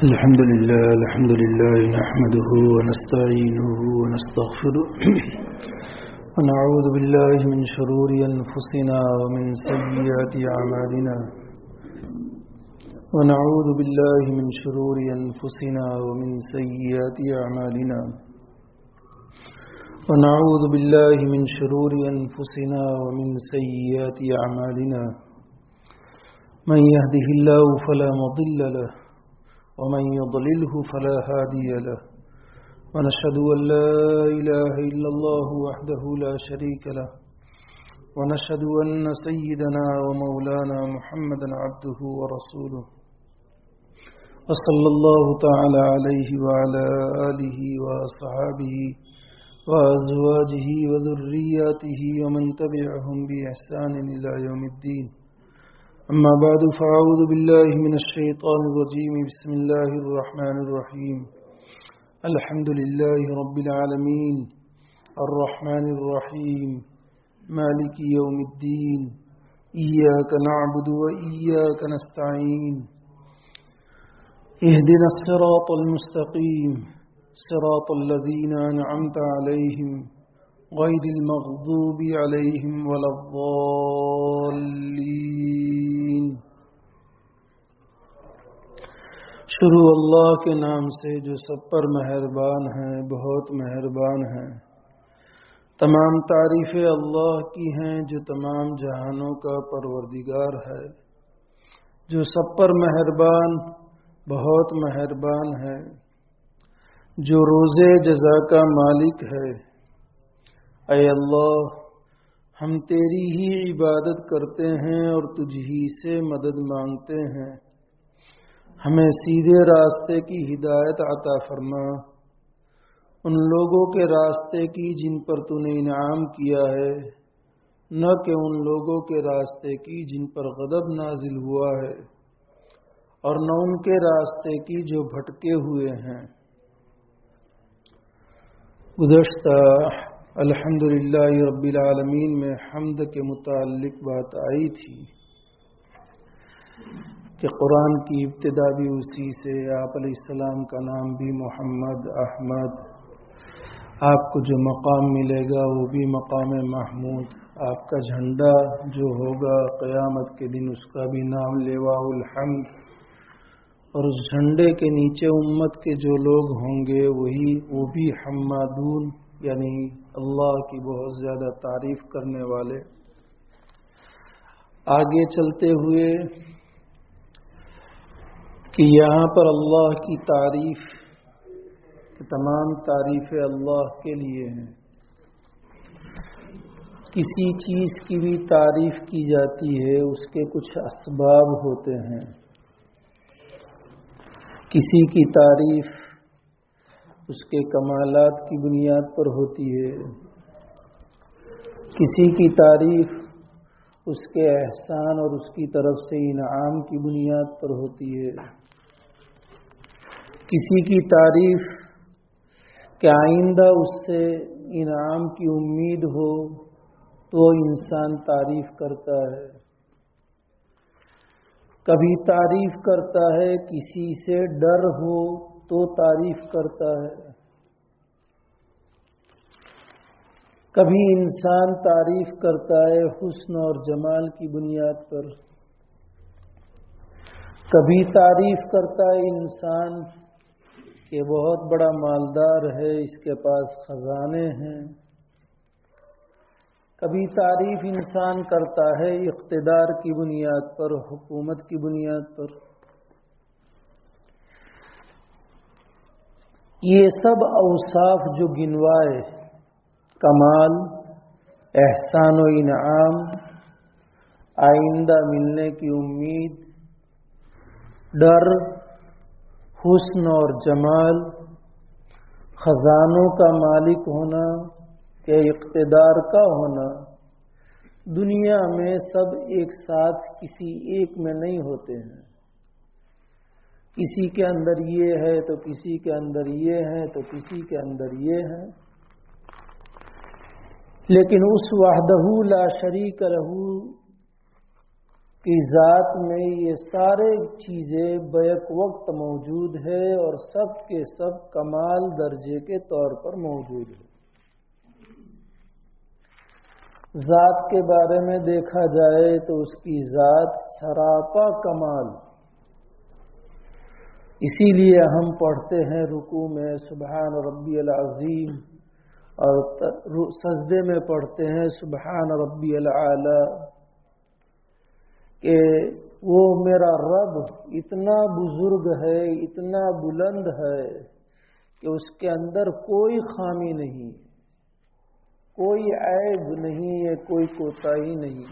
الحمد لله نحمده ونستعينه ونستغفره ونعوذ بالله من شرور أنفسنا ومن سيئات أعمالنا ونعوذ بالله من شرور أنفسنا ومن سيئات أعمالنا ونعوذ بالله من شرور أنفسنا ومن سيئات أعمالنا من يهده الله فلا مضل له ومن يضلله فلا هادي له ونشهد أن لا إله إلا الله وحده لا شريك له ونشهد أن سيدنا ومولانا محمدا عبده ورسوله وصلى الله تعالى عليه وعلى آله وأصحابه وأزواجه وذرياته ومن تبعهم بإحسان إلى يوم الدين أما بعد فأعوذ بالله من الشيطان الرجيم بسم الله الرحمن الرحيم الحمد لله رب العالمين الرحمن الرحيم مالك يوم الدين إياك نعبد وإياك نستعين اهدنا الصراط المستقيم صراط الذين أنعمت عليهم غير المغضوب عليهم ولا الضالين شروع اللہ کے نام سے جو سب پر مہربان ہیں بہت مہربان ہیں۔ تمام تعریفیں اللہ کی ہیں جو تمام جہانوں کا پروردگار ہے، جو سب پر مہربان بہت مہربان ہے، جو روز جزا کا مالک ہے۔ اے اللہ، ہم تیری ہی عبادت کرتے ہیں اور تجھ ہی سے مدد مانگتے ہیں۔ ہمیں سیدھے راستے کی ہدایت عطا فرما، ان لوگوں کے راستے کی جن پر تو نے انعام کیا ہے، نہ کہ ان لوگوں کے راستے کی جن پر غضب نازل ہوا ہے، اور نہ ان کے راستے کی جو بھٹکے ہوئے ہیں۔ گزشتہ الحمدللہ رب العالمین میں حمد کے متعلق بات آئی تھی کہ قرآن کی ابتدا بھی اسی سے، آپ علیہ السلام کا نام بھی محمد احمد، آپ کو جو مقام ملے گا وہ بھی مقام محمود، آپ کا جھنڈا جو ہوگا قیامت کے دن اس کا بھی نام لواء الحمد، اور اس جھنڈے کے نیچے امت کے جو لوگ ہوں گے وہ بھی حمادون، یعنی اللہ کی بہت زیادہ تعریف کرنے والے۔ آگے چلتے ہوئے کہ یہاں پر اللہ کی تعریف، تمام تعریفیں اللہ کے لیے ہیں۔ کسی چیز کی بھی تعریف کی جاتی ہے اس کے کچھ اسباب ہوتے ہیں۔ کسی کی تعریف اس کے کمالات کی بنیاد پر ہوتی ہے، کسی کی تعریف اس کے احسان اور اس کی طرف سے انعام کی بنیاد پر ہوتی ہے، کسی کی تعریف کہ آئندہ اس سے انعام کی امید ہو تو انسان تعریف کرتا ہے، کبھی تعریف کرتا ہے کسی سے ڈر ہو تو تعریف کرتا ہے، کبھی انسان تعریف کرتا ہے حسن اور جمال کی بنیاد پر، کبھی تعریف کرتا ہے انسان کہ بہت بڑا مالدار ہے، اس کے پاس خزانے ہیں، کبھی تعریف انسان کرتا ہے اقتدار کی بنیاد پر، حکومت کی بنیاد پر۔ یہ سب اوصاف جو گنوائے، کمال، احسان و انعام، آئندہ ملنے کی امید، ڈر، حسن اور جمال، خزانوں کا مالک ہونا کہ اقتدار کا ہونا، دنیا میں سب ایک ساتھ کسی ایک میں نہیں ہوتے ہیں۔ کسی کے اندر یہ ہے تو کسی کے اندر یہ ہے تو کسی کے اندر یہ ہے، لیکن اس وحدہ لا شریک لہ کی ذات میں یہ سارے چیزیں بیک وقت موجود ہے اور سب کے سب کمال درجے کے طور پر موجود ہے۔ ذات کے بارے میں دیکھا جائے تو اس کی ذات سراپا کمال، اسی لیے ہم پڑھتے ہیں رکوع میں سبحان ربی العظیم اور سجدے میں پڑھتے ہیں سبحان ربی العالی، کہ وہ میرا رب اتنا بزرگ ہے، اتنا بلند ہے کہ اس کے اندر کوئی خامی نہیں، کوئی عیب نہیں ہے، کوئی کوتاہی نہیں،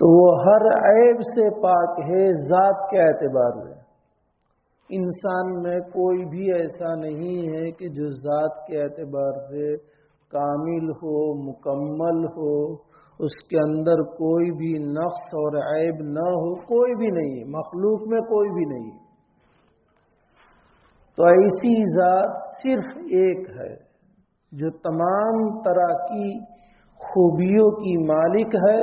تو وہ ہر عیب سے پاک ہے ذات کے اعتبار میں۔ انسان میں کوئی بھی ایسا نہیں ہے کہ جو ذات کے اعتبار سے کامل ہو، مکمل ہو، اس کے اندر کوئی بھی نقص اور عیب نہ ہو، کوئی بھی نہیں، مخلوق میں کوئی بھی نہیں۔ تو ایسی ذات صرف ایک ہے جو تمام طرح کی خوبیوں کی مالک ہے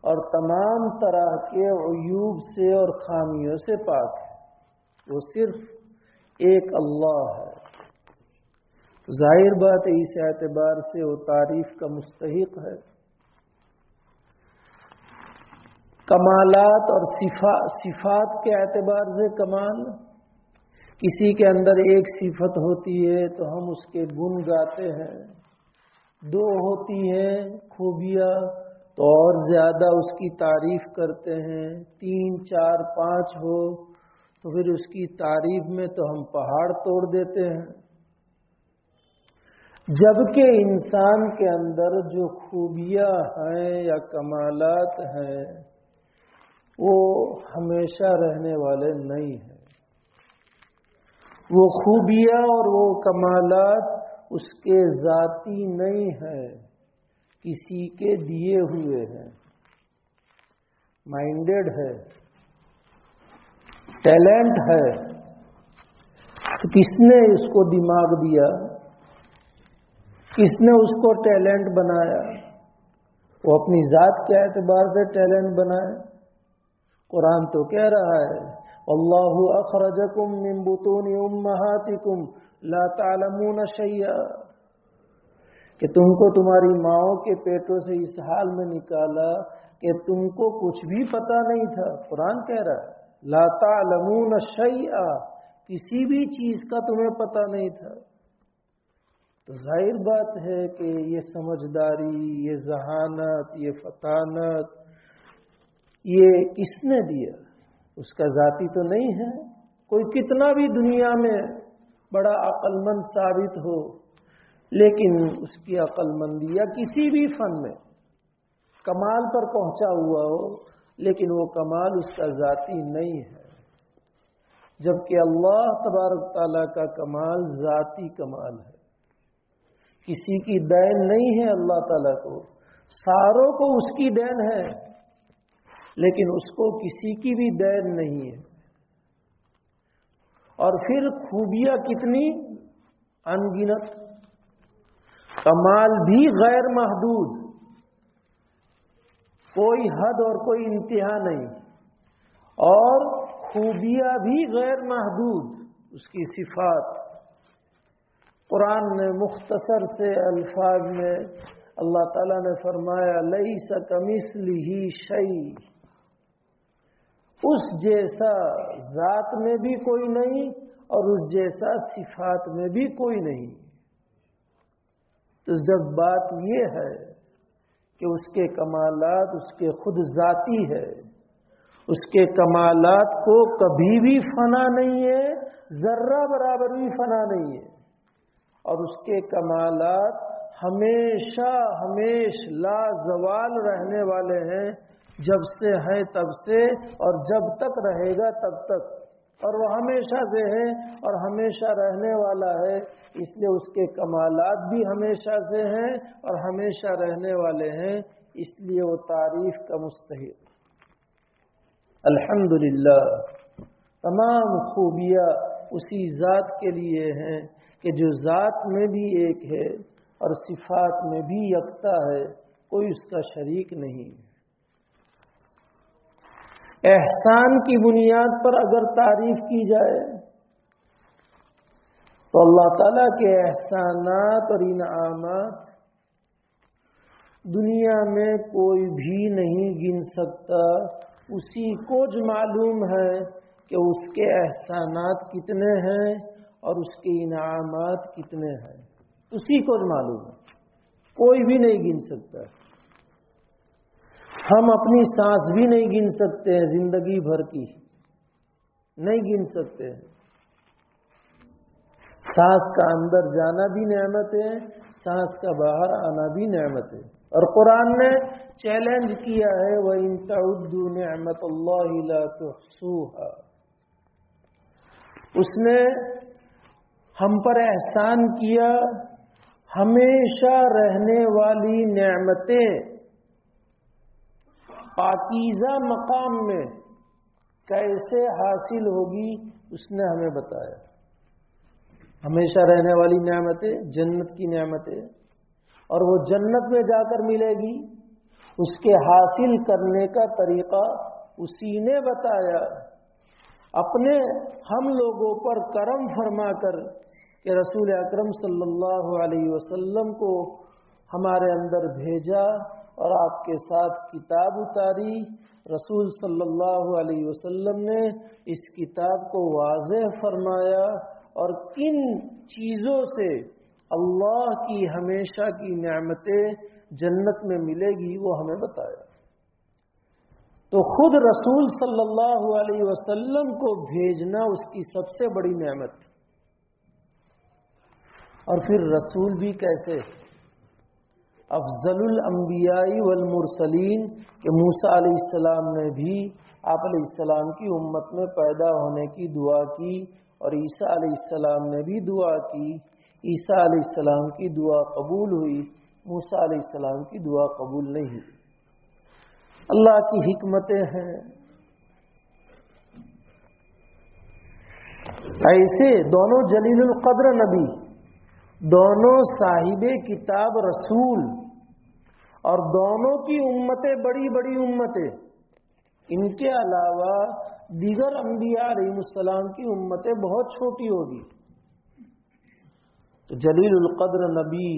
اور تمام طرح کے عیوب سے اور خامیوں سے پاک ہے، وہ صرف ایک اللہ ہے۔ تو ظاہر بات ہے اس اعتبار سے وہ تعریف کا مستحق ہے۔ کمالات اور صفات کے اعتبار سے کمال، کسی کے اندر ایک صفت ہوتی ہے تو ہم اس کے گن گاتے ہیں، دو ہوتی ہیں خوبیاں تو اور زیادہ اس کی تعریف کرتے ہیں، 3 4 5 ہو تو پھر اس کی تعریف میں تو ہم پہاڑ توڑ دیتے ہیں۔ جبکہ انسان کے اندر جو خوبیاں ہیں یا کمالات ہیں وہ ہمیشہ رہنے والے نہیں ہیں، وہ خوبیاں اور وہ کمالات اس کے ذاتی نہیں ہیں، کسی کے دیے ہوئے ہیں۔ مائنڈیڈ ہے، ٹیلنٹ ہے، تو کس نے اس کو دماغ دیا؟ کس نے اس کو ٹیلنٹ بنایا؟ وہ اپنی ذات کے اعتبار سے ٹیلنٹ بنائے۔ قرآن تو کہہ رہا ہے اللہ اخرجکم من بطون امہاتکم لا تعلمون شیئا، کہ تم کو تمہاری ماؤں کے پیٹوں سے اس حال میں نکالا کہ تم کو کچھ بھی پتا نہیں تھا۔ قرآن کہہ رہا ہے لا تعلمون شیئا، کسی بھی چیز کا تمہیں پتا نہیں تھا۔ تو ظاہر بات ہے کہ یہ سمجھداری، یہ ذہانت، یہ فطانت یہ کس نے دیا؟ اس کا ذاتی تو نہیں ہے۔ کوئی کتنا بھی دنیا میں بڑا عقل مند ثابت ہو، لیکن اس کی عقل مندی یا کسی بھی فن میں کمال پر پہنچا ہوا ہو، لیکن وہ کمال اس کا ذاتی نہیں ہے، جبکہ اللہ تبارک تعالیٰ کا کمال ذاتی کمال ہے۔ کسی کی دین نہیں ہے اللہ تعالیٰ کو، ساروں کو اس کی دین ہے، لیکن اس کو کسی کی بھی دین نہیں ہے۔ اور پھر خوبیاں کتنی انگنت، کمال بھی غیر محدود، کوئی حد اور کوئی انتہا نہیں، اور خوبیاں بھی غیر محدود، اس کی صفات۔ قرآن نے مختصر سے الفاظ میں اللہ تعالیٰ نے فرمایا لیس کمثلہ شیء، اس جیسا ذات میں بھی کوئی نہیں اور اس جیسا صفات میں بھی کوئی نہیں۔ تو جب بات یہ ہے کہ اس کے کمالات اس کے خود ذاتی ہے، اس کے کمالات کو کبھی بھی فنا نہیں ہے، ذرہ برابر بھی فنا نہیں ہے، اور اس کے کمالات ہمیشہ لا زوال رہنے والے ہیں، جب سے ہے تب سے اور جب تک رہے گا تب تک، اور وہ ہمیشہ سے ہے اور ہمیشہ رہنے والا ہے، اس لیے اس کے کمالات بھی ہمیشہ سے ہیں اور ہمیشہ رہنے والے ہیں، اس لیے وہ تعریف کا مستحق۔ الحمدللہ، تمام خوبیاں اسی ذات کے لیے ہیں کہ جو ذات میں بھی ایک ہے اور صفات میں بھی یکتا ہے، کوئی اس کا شریک نہیں۔ احسان کی بنیاد پر اگر تعریف کی جائے تو اللہ تعالیٰ کے احسانات اور انعامات دنیا میں کوئی بھی نہیں گن سکتا. اسی کو جو معلوم ہے کہ اس کے احسانات کتنے ہیں اور اس کے انعامات کتنے ہیں. اسی کو جو معلوم ہے, کوئی بھی نہیں گن سکتا. ہم اپنی سانس بھی نہیں گن سکتے ہیں, زندگی بھر کی نہیں گن سکتے ہیں. سانس کا اندر جانا بھی نعمت ہے, سانس کا باہر آنا بھی نعمت ہے. اور قرآن نے چیلنج کیا ہے وَإِن تَعُدُّوا نِعْمَةَ اللَّهِ لَا تُحْصُوهَا. اس نے ہم پر احسان کیا, ہمیشہ رہنے والی نعمتیں پاکیزہ مقام میں کیسے حاصل ہوگی اس نے ہمیں بتایا. ہمیشہ رہنے والی نعمتیں جنت کی نعمتیں, اور وہ جنت میں جا کر ملے گی. اس کے حاصل کرنے کا طریقہ اسی نے بتایا. اپنے ہم لوگوں پر کرم فرما کر کہ رسول اکرم صلی اللہ علیہ وسلم کو ہمارے اندر بھیجا اور آپ کے ساتھ کتاب اتاری. رسول صلی اللہ علیہ وسلم نے اس کتاب کو واضح فرمایا اور کن چیزوں سے اللہ کی ہمیشہ کی نعمتیں جنت میں ملے گی وہ ہمیں بتایا. تو خود رسول صلی اللہ علیہ وسلم کو بھیجنا اس کی سب سے بڑی نعمت. اور پھر رسول بھی کیسے, افضل الانبیاء والمرسلین, کہ موسیٰ علیہ السلام نے بھی آپ علیہ السلام کی امت میں پیدا ہونے کی دعا کی, اور عیسیٰ علیہ السلام نے بھی دعا کی. عیسیٰ علیہ السلام کی دعا قبول ہوئی, موسیٰ علیہ السلام کی دعا قبول نہیں ہوئی. اللہ کی حکمتیں ہیں. ایسے دونوں جلیل القدر نبی, دونوں صاحب کتاب رسول, اور دونوں کی امتیں بڑی بڑی امتیں. ان کے علاوہ دیگر انبیاء علیہ السلام کی امتیں بہت چھوٹی ہوگی. تو جلیل القدر نبی,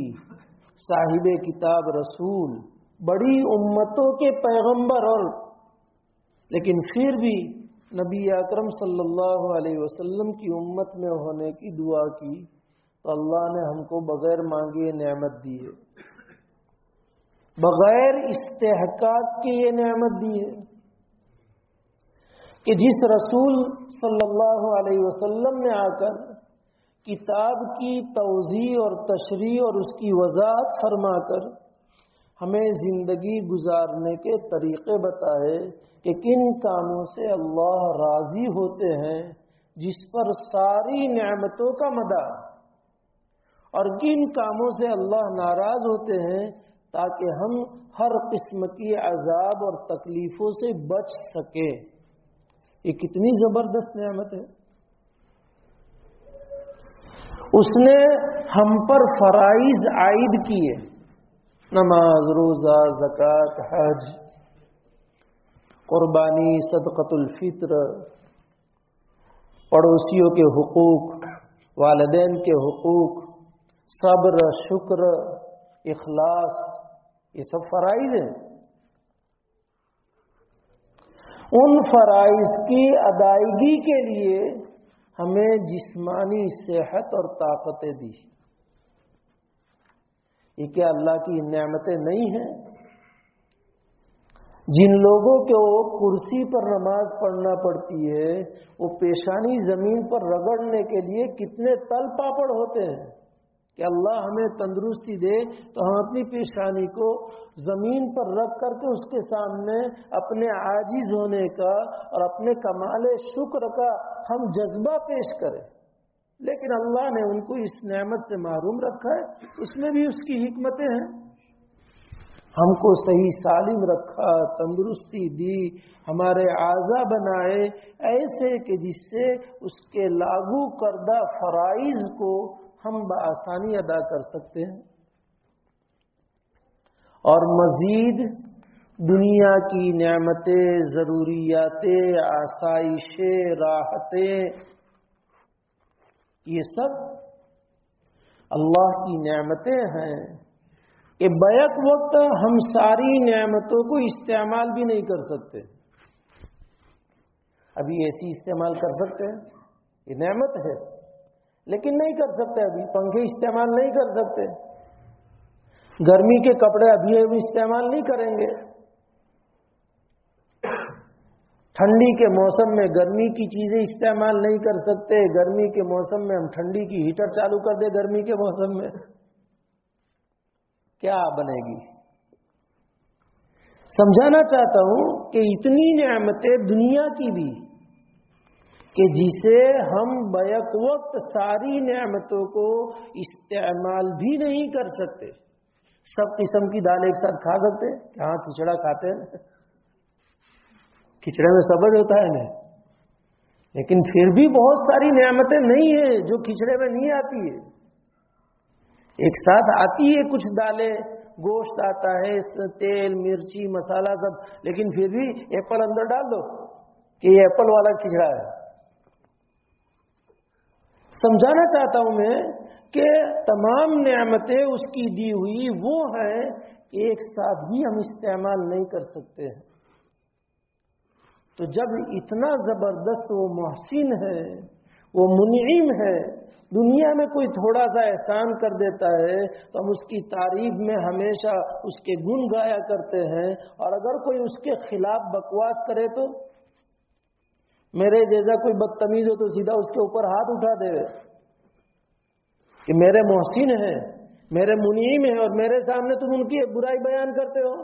صاحب کتاب رسول, بڑی امتوں کے پیغمبر, اور لیکن پھر بھی نبی اکرم صلی اللہ علیہ وسلم کی امت میں ہونے کی دعا کی تو اللہ نے ہم کو بغیر مانگے نعمت دی ہے, بغیر استحقاق کے یہ نعمت دی ہے کہ جس رسول صلی اللہ علیہ وسلم نے آ کر کتاب کی توضیح اور تشریح اور اس کی وضاحت فرما کر ہمیں زندگی گزارنے کے طریقے بتائے کہ کن کاموں سے اللہ راضی ہوتے ہیں, جس پر ساری نعمتوں کا مدار, اور کن کاموں سے اللہ ناراض ہوتے ہیں تاکہ ہم ہر قسم کی عذاب اور تکلیفوں سے بچ سکیں. یہ کتنی زبردست نعمت ہے. اس نے ہم پر فرائض عائد کیے, نماز, روزہ, زکوٰۃ, حج, قربانی, صدقۃ الفطر, پڑوسیوں کے حقوق, والدین کے حقوق, صبر, شکر, اخلاص, یہ سب فرائض ہیں. ان فرائض کی ادائیگی کے لیے ہمیں جسمانی صحت اور طاقتیں دی. یہ کیا اللہ کی نعمتیں نہیں ہیں؟ جن لوگوں کو کرسی پر نماز پڑھنا پڑتی ہے وہ پیشانی زمین پر رگڑنے کے لیے کتنے تل پاپڑ ہوتے ہیں کہ اللہ ہمیں تندرستی دے تو ہم اپنی پیشانی کو زمین پر رکھ کر کے اس کے سامنے اپنے عاجز ہونے کا اور اپنے کمال شکر کا ہم جذبہ پیش کریں. لیکن اللہ نے ان کو اس نعمت سے محروم رکھا ہے, اس میں بھی اس کی حکمتیں ہیں. ہم کو صحیح سالم رکھا, تندرستی دی, ہمارے اعضاء بنائے ایسے کہ جس سے اس کے لاگو کردہ فرائض کو ہم بآسانی ادا کر سکتے ہیں. اور مزید دنیا کی نعمتیں، ضروریاتیں، آسائشیں، راحتیں، یہ سب اللہ کی نعمتیں ہیں کہ بیک وقت ہم ساری نعمتوں کو استعمال بھی نہیں کر سکتے. ابھی ایسی استعمال کر سکتے ہیں، یہ نعمت ہے، لیکن نہیں کر سکتے. ابھی پنکھے استعمال نہیں کر سکتے، گرمی کے کپڑے ابھی استعمال نہیں کریں گے. ٹھنڈی کے موسم میں گرمی کی چیزیں استعمال نہیں کر سکتے. گرمی کے موسم میں ہم ٹھنڈی کی ہیٹر چالو کر دیں گرمی کے موسم میں، کیا بنے گی؟ سمجھانا چاہتا ہوں کہ اتنی نعمتیں دنیا کی بھی کہ جسے ہم بیک وقت ساری نعمتوں کو استعمال بھی نہیں کر سکتے. سب قسم کی دال ایک ساتھ کھا سکتے؟ ہاں، کھچڑا کھاتے ہیں، کھچڑے میں سبز ہوتا ہے نا، لیکن پھر بھی بہت ساری نعمتیں نہیں ہیں جو کھچڑے میں نہیں آتی ہے. ایک ساتھ آتی ہے کچھ دالیں، گوشت آتا ہے، تیل، مرچی، مسالہ سب، لیکن پھر بھی ایپل اندر ڈال دو کہ یہ ایپل والا کھچڑا ہے. سمجھانا چاہتا ہوں میں کہ تمام نعمتیں اس کی دی ہوئی وہ ہیں کہ ایک ساتھ بھی ہم استعمال نہیں کر سکتے ہیں. تو جب اتنا زبردست وہ محسن ہے، وہ منعم ہے، دنیا میں کوئی تھوڑا سا احسان کر دیتا ہے تو ہم اس کی تعریف میں ہمیشہ اس کے گن گایا کرتے ہیں، اور اگر کوئی اس کے خلاف بکواس کرے تو میرے جیسا کوئی بدتمیز ہو تو سیدھا اس کے اوپر ہاتھ اٹھا دے کہ میرے محسن ہیں، میرے منعم ہیں، اور میرے سامنے تم ان کی برائی بیان کرتے ہو.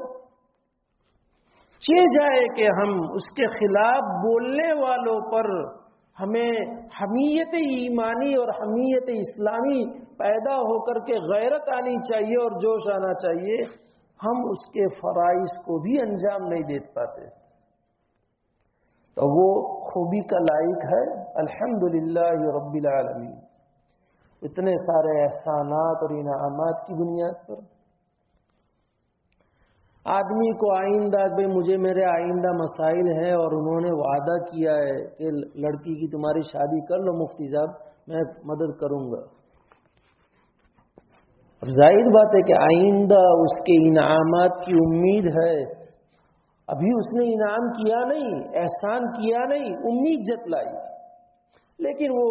چہ جائے کہ ہم اس کے خلاف بولنے والوں پر ہمیں حمیت ایمانی اور حمیت اسلامی پیدا ہو کر کے غیرت آنی چاہیے اور جوش آنا چاہیے. ہم اس کے فرائض کو بھی انجام نہیں دے پاتے، تو وہ خوبی کا لائق ہے. الحمدللہ رب العالمین، اتنے سارے احسانات اور انعامات کی بنیاد پر آدمی کو آئندہ، بھائی مجھے میرے آئندہ مسائل ہیں اور انہوں نے وعدہ کیا ہے کہ لڑکی کی تمہاری شادی کر لو مفتی صاحب، میں مدد کروں گا. اب ظاہر بات ہے کہ آئندہ اس کے انعامات کی امید ہے. ابھی اس نے انعام کیا نہیں، احسان کیا نہیں، امید جتلائی، لیکن وہ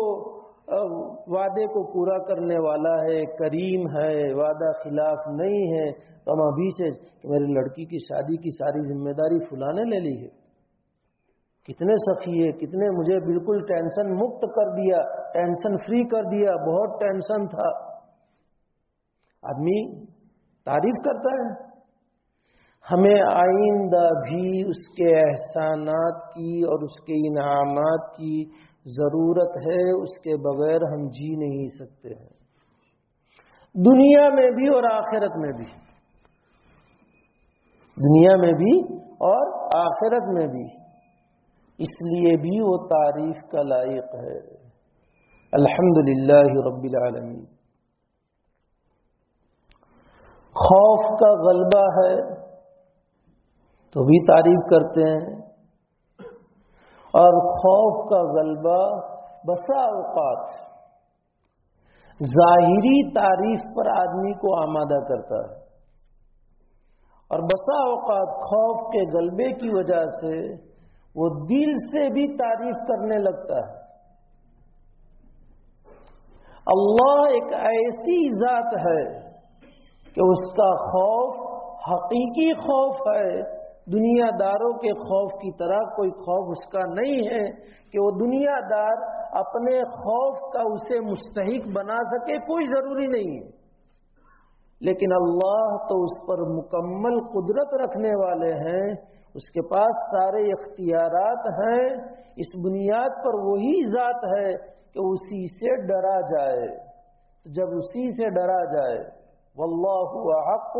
وعدے کو پورا کرنے والا ہے، کریم ہے، وعدہ خلاف نہیں ہے. تو ہم ابھی سے کہ میری لڑکی کی شادی کی ساری ذمہ داری فلاں نے لے لی ہے. کتنے سخی ہے، کتنے مجھے بالکل ٹینشن مکت کر دیا، ٹینشن فری کر دیا، بہت ٹینشن تھا. آدمی تعریف کرتا ہے. ہمیں آئندہ بھی اس کے احسانات کی اور اس کے انعامات کی ضرورت ہے، اس کے بغیر ہم جی نہیں سکتے ہیں، دنیا میں بھی اور آخرت میں بھی. دنیا میں بھی اور آخرت میں بھی. اس لیے بھی وہ تعریف کا لائق ہے. الحمدللہ رب العالمین. خوف کا غلبہ ہے تو بھی تعریف کرتے ہیں، اور خوف کا غلبہ بسا اوقات ظاہری تعریف پر آدمی کو آمادہ کرتا ہے، اور بسا اوقات خوف کے غلبے کی وجہ سے وہ دل سے بھی تعریف کرنے لگتا ہے. اللہ ایک ایسی ذات ہے کہ اس کا خوف حقیقی خوف ہے. دنیا داروں کے خوف کی طرح کوئی خوف اس کا نہیں ہے کہ وہ دنیا دار اپنے خوف کا اسے مستحق بنا سکے، کوئی ضروری نہیں ہے. لیکن اللہ تو اس پر مکمل قدرت رکھنے والے ہیں، اس کے پاس سارے اختیارات ہیں. اس بنیاد پر وہی ذات ہے کہ اسی سے ڈرا جائے. تو جب اسی سے ڈرا جائے، واللہ احق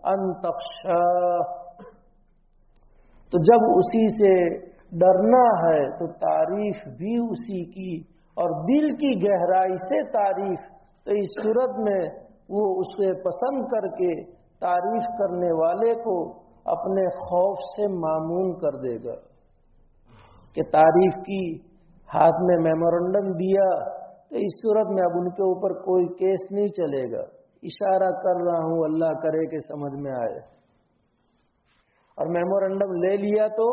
ان تخشاہ، تو جب اسی سے ڈرنا ہے تو تعریف بھی اسی کی، اور دل کی گہرائی سے تعریف. تو اس صورت میں وہ اسے پسند کر کے تعریف کرنے والے کو اپنے خوف سے معمون کر دے گا کہ تعریف کی، ہاتھ میں میمورنڈم دیا، تو اس صورت میں اب ان کے اوپر کوئی کیس نہیں چلے گا، اشارہ کر رہا ہوں اللہ کرے کہ سمجھ میں آئے۔ اور میمورنڈم لے لیا تو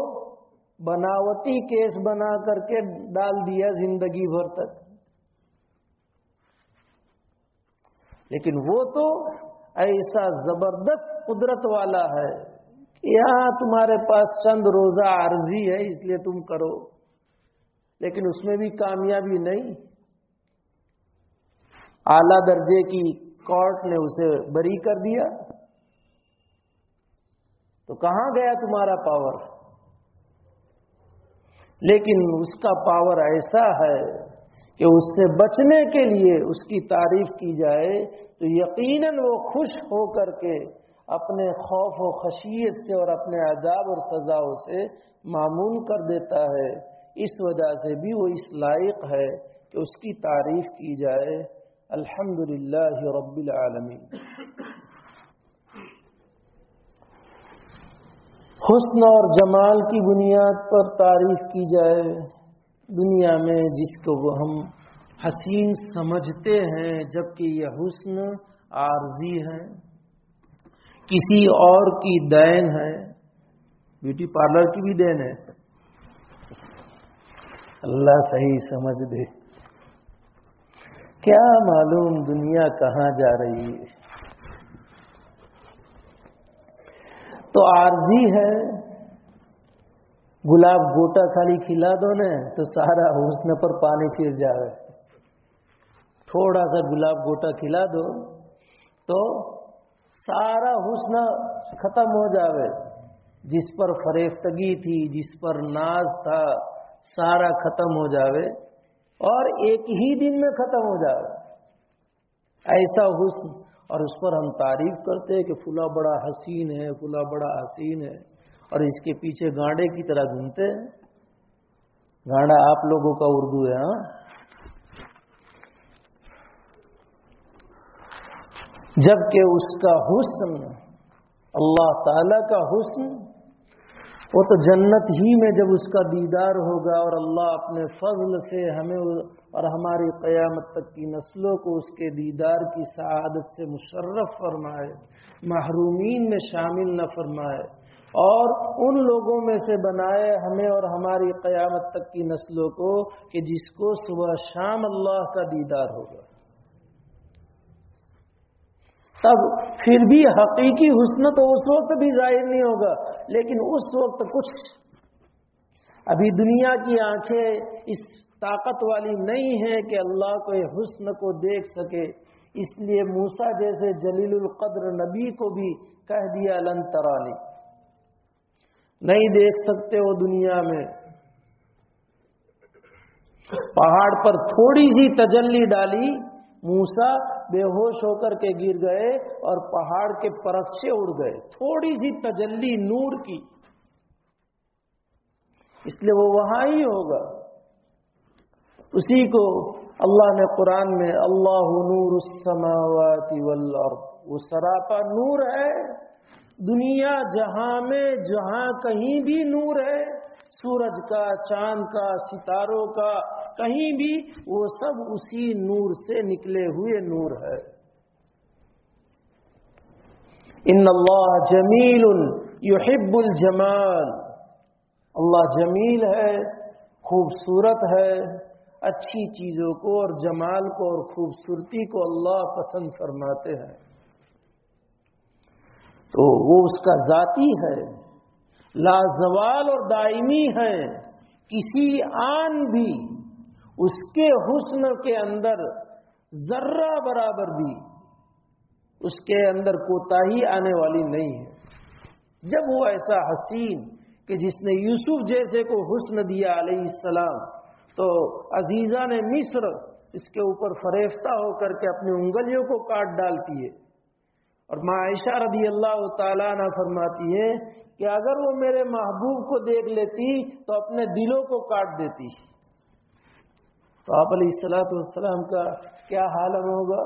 بناوٹی کیس بنا کر کے ڈال دیا زندگی بھر تک۔ لیکن وہ تو ایسا زبردست قدرت والا ہے کہ یہاں تمہارے پاس چند روزہ عارضی ہے اس لیے تم کرو، لیکن اس میں بھی کامیابی نہیں۔ اعلیٰ درجے کی کورٹ نے اسے بری کر دیا، تو کہاں گیا تمہارا پاور؟ لیکن اس کا پاور ایسا ہے کہ اس سے بچنے کے لیے اس کی تعریف کی جائے تو یقیناً وہ خوش ہو کر کے اپنے خوف و خشیت سے اور اپنے عذاب اور سزاؤں سے معمون کر دیتا ہے۔ اس وجہ سے بھی وہ اس لائق ہے کہ اس کی تعریف کی جائے۔ الحمدللہ رب العالمین۔ حسن اور جمال کی بنیاد پر تعریف کی جائے۔ دنیا میں جس کو ہم حسین سمجھتے ہیں جبکہ یہ حسن عارضی ہے، کسی اور کی دین ہے، بیوٹی پارلر کی بھی دین ہے، اللہ صحیح سمجھ دے۔ کیا معلوم دنیا کہاں جا رہی ہے؟ تو عارضی ہے۔ گلاب گوٹا خالی کھلا دو نا تو سارا حسن پر پانی پھر جائے۔ تھوڑا سا گلاب گوٹا کھلا دو تو سارا حسن ختم ہو جاوے، جس پر فریفتگی تھی، جس پر ناز تھا، سارا ختم ہو جاوے اور ایک ہی دن میں ختم ہو جاوے۔ ایسا حسن، اور اس پر ہم تعریف کرتے ہیں کہ فلاں بڑا حسین ہے، فلاں بڑا حسین ہے، اور اس کے پیچھے گانڈے کی طرح گھومتے ہیں۔ گانڈا آپ لوگوں کا اردو ہے، ہاں؟ جبکہ اس کا حسن، اللہ تعالی کا حسن، وہ تو جنت ہی میں جب اس کا دیدار ہوگا اور اللہ اپنے فضل سے ہمیں اور ہماری قیامت تک کی نسلوں کو اس کے دیدار کی سعادت سے مشرف فرمائے، محرومین میں شامل نہ فرمائے، اور ان لوگوں میں سے بنائے ہمیں اور ہماری قیامت تک کی نسلوں کو کہ جس کو صبح شام اللہ کا دیدار ہوگا۔ تب پھر بھی حقیقی حسن تو اس وقت بھی ظاہر نہیں ہوگا، لیکن اس وقت کچھ ابھی دنیا کی آنکھیں اس طاقت والی نہیں ہیں کہ اللہ کے حسن کو دیکھ سکے، اس لیے موسیٰ جیسے جلیل القدر نبی کو بھی کہہ دیا لن ترانی، نہیں دیکھ سکتے وہ دنیا میں۔ پہاڑ پر تھوڑی سی تجلی ڈالی، موسیٰ بے ہوش ہو کر کے گر گئے اور پہاڑ کے پرخچے اڑ گئے، تھوڑی سی تجلی نور کی، اس لیے وہ وہاں ہی ہوگا۔ اسی کو اللہ نے قرآن میں اللہ نور السماوات والارض، وہ سراپا نور ہے، دنیا جہاں میں جہاں کہیں بھی نور ہے، سورج کا، چاند کا، ستاروں کا، کہیں بھی وہ سب اسی نور سے نکلے ہوئے نور ہے۔ ان اللہ جمیل یحب الجمال، اللہ جمیل ہے، خوبصورت ہے، اچھی چیزوں کو اور جمال کو اور خوبصورتی کو اللہ پسند فرماتے ہیں، تو وہ اس کا ذاتی ہے، لازوال اور دائمی ہے، کسی آن بھی اس کے حسن کے اندر ذرہ برابر بھی اس کے اندر کوتاہی آنے والی نہیں ہے۔ جب وہ ایسا حسین کہ جس نے یوسف جیسے کو حسن دیا علیہ السلام، تو عزیزان مصر اس کے اوپر فریفتہ ہو کر کے اپنی انگلیوں کو کاٹ ڈالتی ہے، اور ماں عائشہ رضی اللہ تعالیٰ عنہ فرماتی ہے کہ اگر وہ میرے محبوب کو دیکھ لیتی تو اپنے دلوں کو کاٹ دیتی۔ تو آپ علیہ الصلوۃ والسلام کا کیا حال ہوگا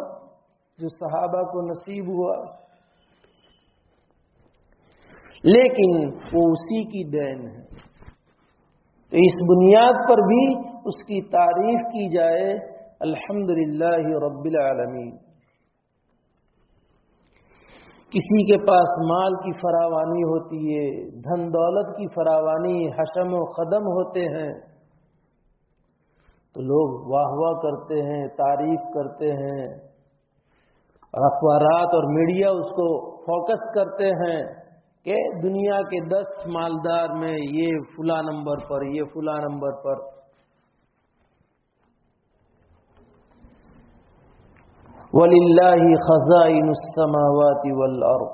جو صحابہ کو نصیب ہوا۔ لیکن وہ اسی کی دین ہے. تو اس بنیاد پر بھی اس کی تعریف کی جائے، الحمدللہ رب العالمین. کسی کے پاس مال کی فراوانی ہوتی ہے، دھن دولت کی فراوانی، حشم و قدم ہوتے ہیں، تو لوگ واہ واہ کرتے ہیں، تعریف کرتے ہیں، اخبارات اور میڈیا اس کو فوکس کرتے ہیں کہ دنیا کے 10 مالدار میں یہ فلاں نمبر پر، یہ فلاں نمبر پر. وَلِلَّهِ خَزَائِنُ السَّمَاوَاتِ وَالْأَرْضِ.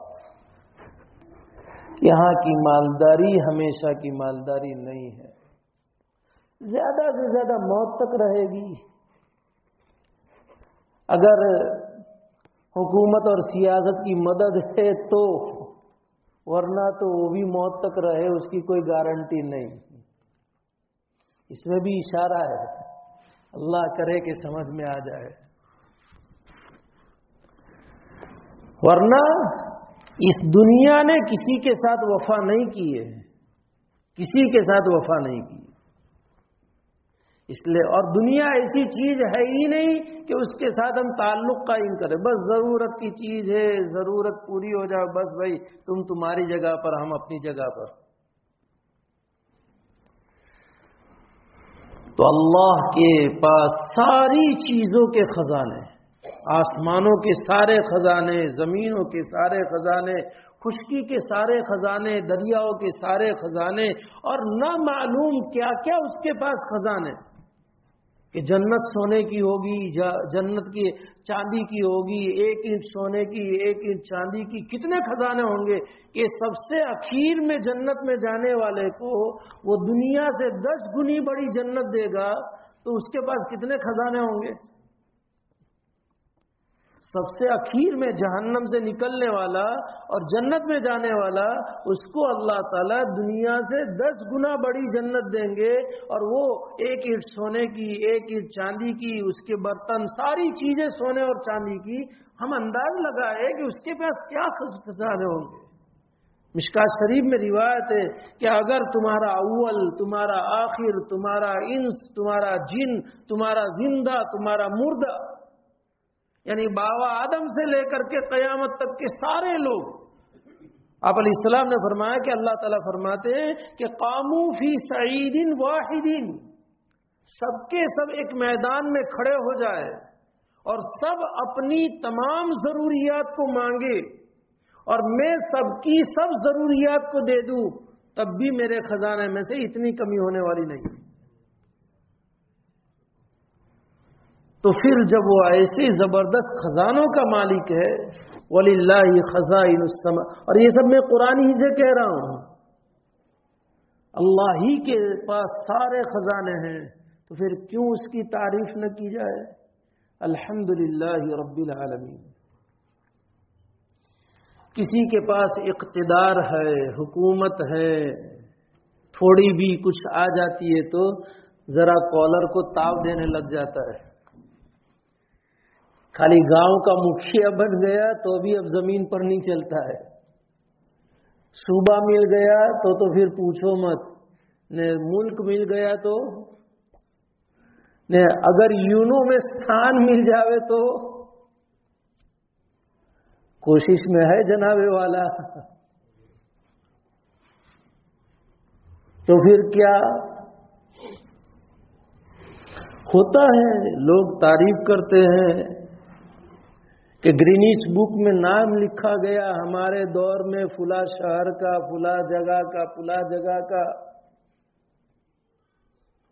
یہاں کی مالداری ہمیشہ کی مالداری نہیں ہے، زیادہ سے زیادہ موت تک رہے گی. اگر حکومت اور سیاست کی مدد ہے تو، ورنہ تو وہ بھی موت تک رہے، اس کی کوئی گارنٹی نہیں. اس میں بھی اشارہ ہے، اللہ کرے کہ سمجھ میں آ جائے. ورنہ اس دنیا نے کسی کے ساتھ وفا نہیں کی ہے، کسی کے ساتھ وفا نہیں کی. اس لیے اور دنیا ایسی چیز ہے ہی نہیں کہ اس کے ساتھ ہم تعلق قائم کریں. بس ضرورت کی چیز ہے، ضرورت پوری ہو جائے، بس بھائی تم تمہاری جگہ پر، ہم اپنی جگہ پر. تو اللہ کے پاس ساری چیزوں کے خزانے، آسمانوں کے سارے خزانے، زمینوں کے سارے خزانے، خشکی کے سارے خزانے، دریاؤں کے سارے خزانے، اور نہ معلوم کیا کیا اس کے پاس خزانے. کہ جنت سونے کی ہوگی، جنت کی چاندی کی ہوگی، 1 اینٹ سونے کی، 1 اینٹ چاندی کی، کتنے خزانے ہوں گے کہ سب سے اخیر میں جنت میں جانے والے کو وہ دنیا سے 10 گنی بڑی جنت دے گا، تو اس کے پاس کتنے خزانے ہوں گے. سب سے اخیر میں جہنم سے نکلنے والا اور جنت میں جانے والا، اس کو اللہ تعالیٰ دنیا سے 10 گنا بڑی جنت دیں گے، اور وہ 1 اینٹ سونے کی، 1 اینٹ چاندی کی، اس کے برتن، ساری چیزیں سونے اور چاندی کی. ہم انداز لگائے کہ اس کے پاس کیا خزانے ہوں گے. مشکات شریف میں روایت ہے کہ اگر تمہارا اول، تمہارا آخر، تمہارا انس، تمہارا جن، تمہارا زندہ، تمہارا مردہ، یعنی بابا آدم سے لے کر کے قیامت تک کے سارے لوگ، آپ علیہ السلام نے فرمایا کہ اللہ تعالیٰ فرماتے ہیں کہ قاموا فی صعید واحد، سب کے سب ایک میدان میں کھڑے ہو جائے اور سب اپنی تمام ضروریات کو مانگے، اور میں سب کی سب ضروریات کو دے دوں، تب بھی میرے خزانے میں سے اتنی کمی ہونے والی نہیں. تو پھر جب وہ ایسے زبردست خزانوں کا مالک ہے، وَلِلَّهِ خَزَائِنُ السَّمَاءِ، اور یہ سب میں قرآن ہی سے کہہ رہا ہوں، اللہ ہی کے پاس سارے خزانے ہیں، تو پھر کیوں اس کی تعریف نہ کی جائے. الحمدللہ رب العالمین. کسی کے پاس اقتدار ہے، حکومت ہے، تھوڑی بھی کچھ آ جاتی ہے تو ذرا کالر کو تاؤ دینے لگ جاتا ہے. خالی گاؤں کا مکھیا بن گیا تو بھی اب زمین پر نہیں چلتا ہے. صوبہ مل گیا تو پھر پوچھو مت، ملک مل گیا تو اگر یونو میں ستھان مل جاوے تو کوشش میں ہے جناب والا. تو پھر کیا ہوتا ہے؟ لوگ تعریف کرتے ہیں کہ گرینیس بک میں نام لکھا گیا ہمارے دور میں فلاں شہر کا، فلاں جگہ کا، فلاں جگہ کا.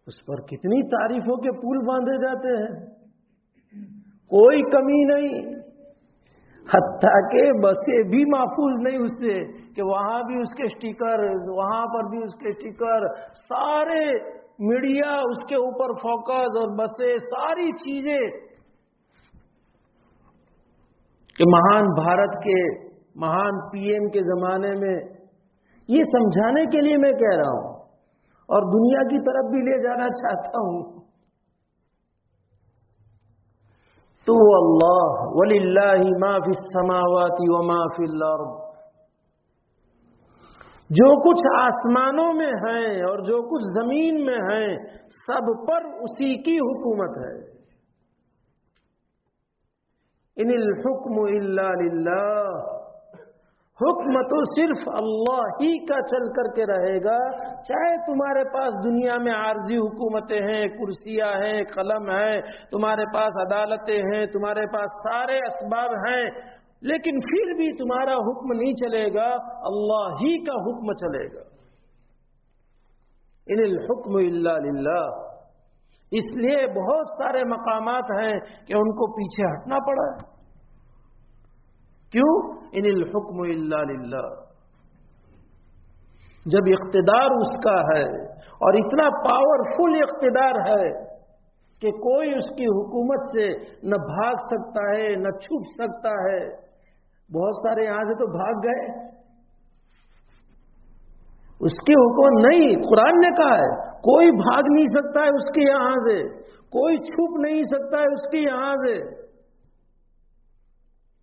اس پر کتنی تعریفوں کے پل باندھے جاتے ہیں، کوئی کمی نہیں. حتیٰ کہ بسیں بھی محفوظ نہیں اس سے کہ وہاں بھی اس کے سٹیکر، وہاں پر بھی اس کے سٹیکر، سارے میڈیا اس کے اوپر فوکس، اور بسیں، ساری چیزیں. کہ مہان بھارت کے مہان پی ایم کے زمانے میں یہ سمجھانے کے لیے میں کہہ رہا ہوں، اور دنیا کی طرف بھی لے جانا چاہتا ہوں. تو اللہ وَلِلَّهِ مَا فِي السَّمَاوَاتِ وَمَا فِي الْأَرْضِ. جو کچھ آسمانوں میں ہیں اور جو کچھ زمین میں ہیں سب پر اسی کی حکومت ہے. ان الحکم الا للہ، حکم تو صرف اللہ ہی کا چل کر کے رہے گا. چاہے تمہارے پاس دنیا میں عارضی حکومتیں ہیں، کرسیاں ہیں، قلم ہے، تمہارے پاس عدالتیں ہیں، تمہارے پاس سارے اسباب ہیں، لیکن پھر بھی تمہارا حکم نہیں چلے گا، اللہ ہی کا حکم چلے گا. ان الحکم الا للہ. اس لیے بہت سارے مقامات ہیں کہ ان کو پیچھے ہٹنا پڑا ہے. کیوں؟ ان الحکم الا للہ. جب اقتدار اس کا ہے اور اتنا پاورفل اقتدار ہے کہ کوئی اس کی حکومت سے نہ بھاگ سکتا ہے نہ چھپ سکتا ہے. بہت سارے یہاں سے تو بھاگ گئے، اس کی حکومت نہیں. قرآن نے کہا ہے کوئی بھاگ نہیں سکتا ہے اس کے یہاں سے، کوئی چھپ نہیں سکتا ہے اس کے یہاں سے.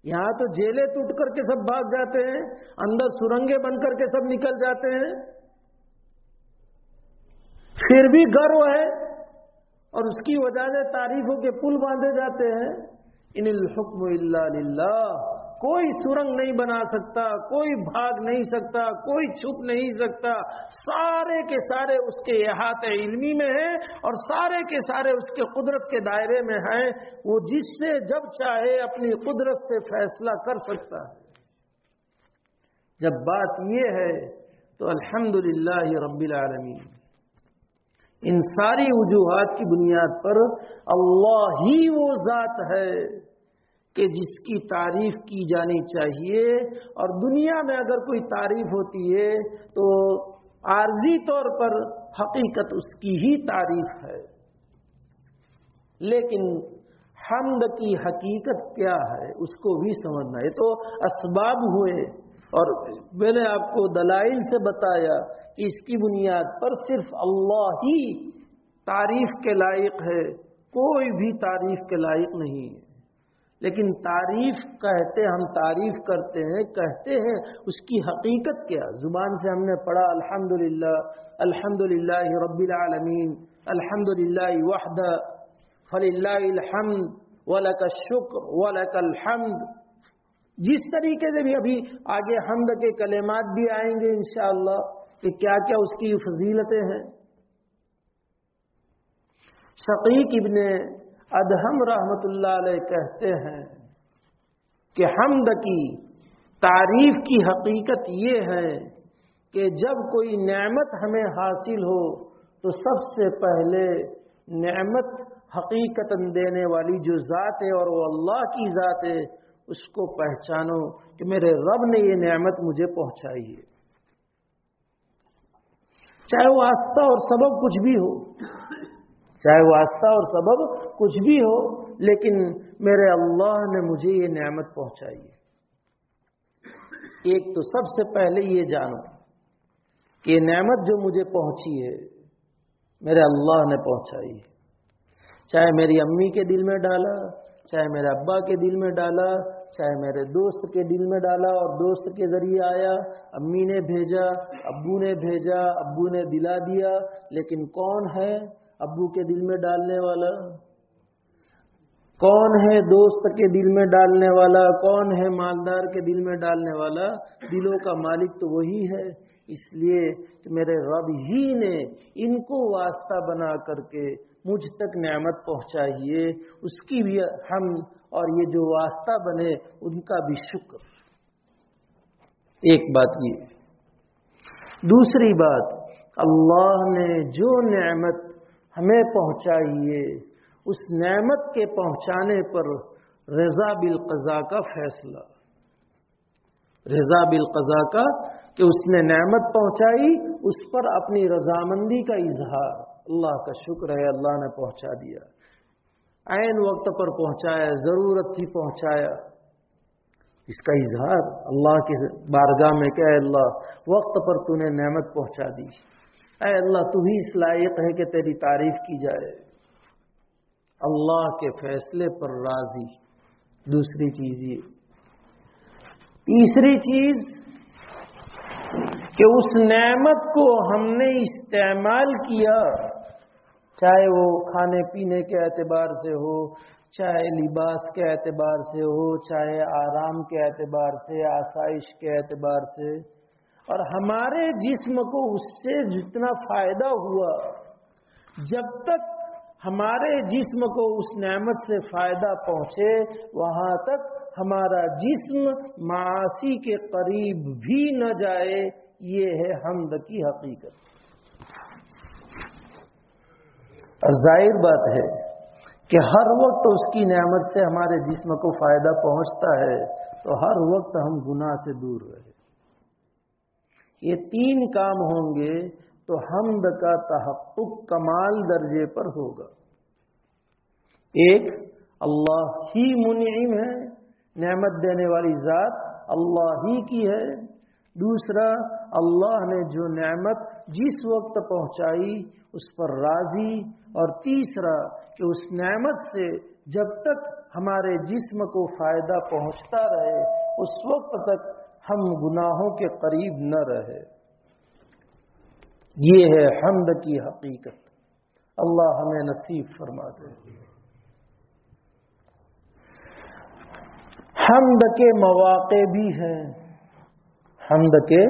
یہاں تو جیلیں ٹوٹ کر کے سب بھاگ جاتے ہیں، اندر سرنگیں بن کر کے سب نکل جاتے ہیں، پھر بھی گرو ہے اور اس کی وجہ سے تعریفوں کے پل باندھے جاتے ہیں. ان الحکم الا للہ. کوئی سرنگ نہیں بنا سکتا، کوئی بھاگ نہیں سکتا، کوئی چھپ نہیں سکتا. سارے کے سارے اس کے احاطے علمی میں ہیں اور سارے کے سارے اس کے قدرت کے دائرے میں ہیں. وہ جس سے جب چاہے اپنی قدرت سے فیصلہ کر سکتا ہے. جب بات یہ ہے تو الحمدللہ رب العالمین. ان ساری وجوہات کی بنیاد پر اللہ ہی وہ ذات ہے کہ جس کی تعریف کی جانی چاہیے. اور دنیا میں اگر کوئی تعریف ہوتی ہے تو عارضی طور پر حقیقت اس کی ہی تعریف ہے، لیکن حمد کی حقیقت کیا ہے اس کو بھی سمجھنا. یہ تو اسباب ہوئے اور میں نے آپ کو دلائل سے بتایا کہ اس کی بنیاد پر صرف اللہ ہی تعریف کے لائق ہے، کوئی بھی تعریف کے لائق نہیں ہے. لیکن تعریف کہتے، ہم تعریف کرتے ہیں، کہتے ہیں، اس کی حقیقت کیا؟ زبان سے ہم نے پڑھا الحمدللہ، الحمدللہ رب العالمین، الحمدللہ وحدہ فللہ الحمد ولک الشکر ولک الحمد. جس طریقے سے بھی ابھی آگے حمد کے کلمات بھی آئیں گے انشاءاللہ کہ کیا کیا اس کی فضیلتیں ہیں. شقیق ابن ادہم رحمت اللہ علیہ کہتے ہیں کہ حمد کی تعریف کی حقیقت یہ ہے کہ جب کوئی نعمت ہمیں حاصل ہو تو سب سے پہلے نعمت حقیقت دینے والی جو ذات ہے اور وہ اللہ کی ذات ہے اس کو پہچانو کہ میرے رب نے یہ نعمت مجھے پہنچائی ہے. چاہے واسطہ اور سبب کچھ بھی ہو، چاہے واسطہ اور سبب کچھ بھی ہو، لیکن میرے اللہ نے مجھے یہ نعمت پہنچائی ہے. ایک تو سب سے پہلے یہ جانو کہ یہ نعمت جو مجھے پہنچی ہے میرے اللہ نے پہنچائی ہے. چاہے میری امی کے دل میں ڈالا، چاہے میرے ابا کے دل میں ڈالا، چاہے میرے دوست کے دل میں ڈالا اور دوست کے ذریعے آیا، امی نے بھیجا، ابو نے بھیجا، ابو نے دلا دیا. لیکن کون ہے ابو کے دل میں ڈالنے والا؟ کون ہے دوست کے دل میں ڈالنے والا؟ کون ہے مالدار کے دل میں ڈالنے والا؟ دلوں کا مالک تو وہی ہے. اس لیے کہ میرے رب ہی نے ان کو واسطہ بنا کر کے مجھ تک نعمت پہنچائیے، اس کی بھی ہم اور یہ جو واسطہ بنے ان کا بھی شکر. ایک بات یہ. دوسری بات، اللہ نے جو نعمت ہمیں پہنچائی ہے اس نعمت کے پہنچانے پر رضا بالقضاء کا فیصلہ، رضا بالقضاء کا کہ اس نے نعمت پہنچائی، اس پر اپنی رضامندی کا اظہار. اللہ کا شکر ہے اللہ نے پہنچا دیا، عین وقت پر پہنچایا، ضرورت تھی پہنچایا. اس کا اظہار اللہ کے بارگاہ میں کہ اے اللہ وقت پر تو نے نعمت پہنچا دی، اے اللہ تو ہی اس لائق ہے کہ تیری تعریف کی جائے. اللہ کے فیصلے پر راضی. دوسری چیز یہ. تیسری چیز کہ اس نعمت کو ہم نے استعمال کیا، چاہے وہ کھانے پینے کے اعتبار سے ہو، چاہے لباس کے اعتبار سے ہو، چاہے آرام کے اعتبار سے، آسائش کے اعتبار سے، اور ہمارے جسم کو اس سے جتنا فائدہ ہوا، جب تک ہمارے جسم کو اس نعمت سے فائدہ پہنچے وہاں تک ہمارا جسم معاصی کے قریب بھی نہ جائے، یہ ہے حمد کی حقیقت۔ اور ظاہر بات ہے کہ ہر وقت اس کی نعمت سے ہمارے جسم کو فائدہ پہنچتا ہے تو ہر وقت ہم گناہ سے دور رہے۔ یہ تین کام ہوں گے تو حمد کا تحقق کمال درجے پر ہوگا۔ ایک، اللہ ہی منعم ہے، نعمت دینے والی ذات اللہ ہی کی ہے۔ دوسرا، اللہ نے جو نعمت جس وقت پہنچائی اس پر راضی۔ اور تیسرا کہ اس نعمت سے جب تک ہمارے جسم کو فائدہ پہنچتا رہے اس وقت تک ہم گناہوں کے قریب نہ رہے۔ یہ ہے حمد کی حقیقت۔ اللہ ہمیں نصیب فرما دے۔ حمد کے مواقع بھی ہیں، حمد کے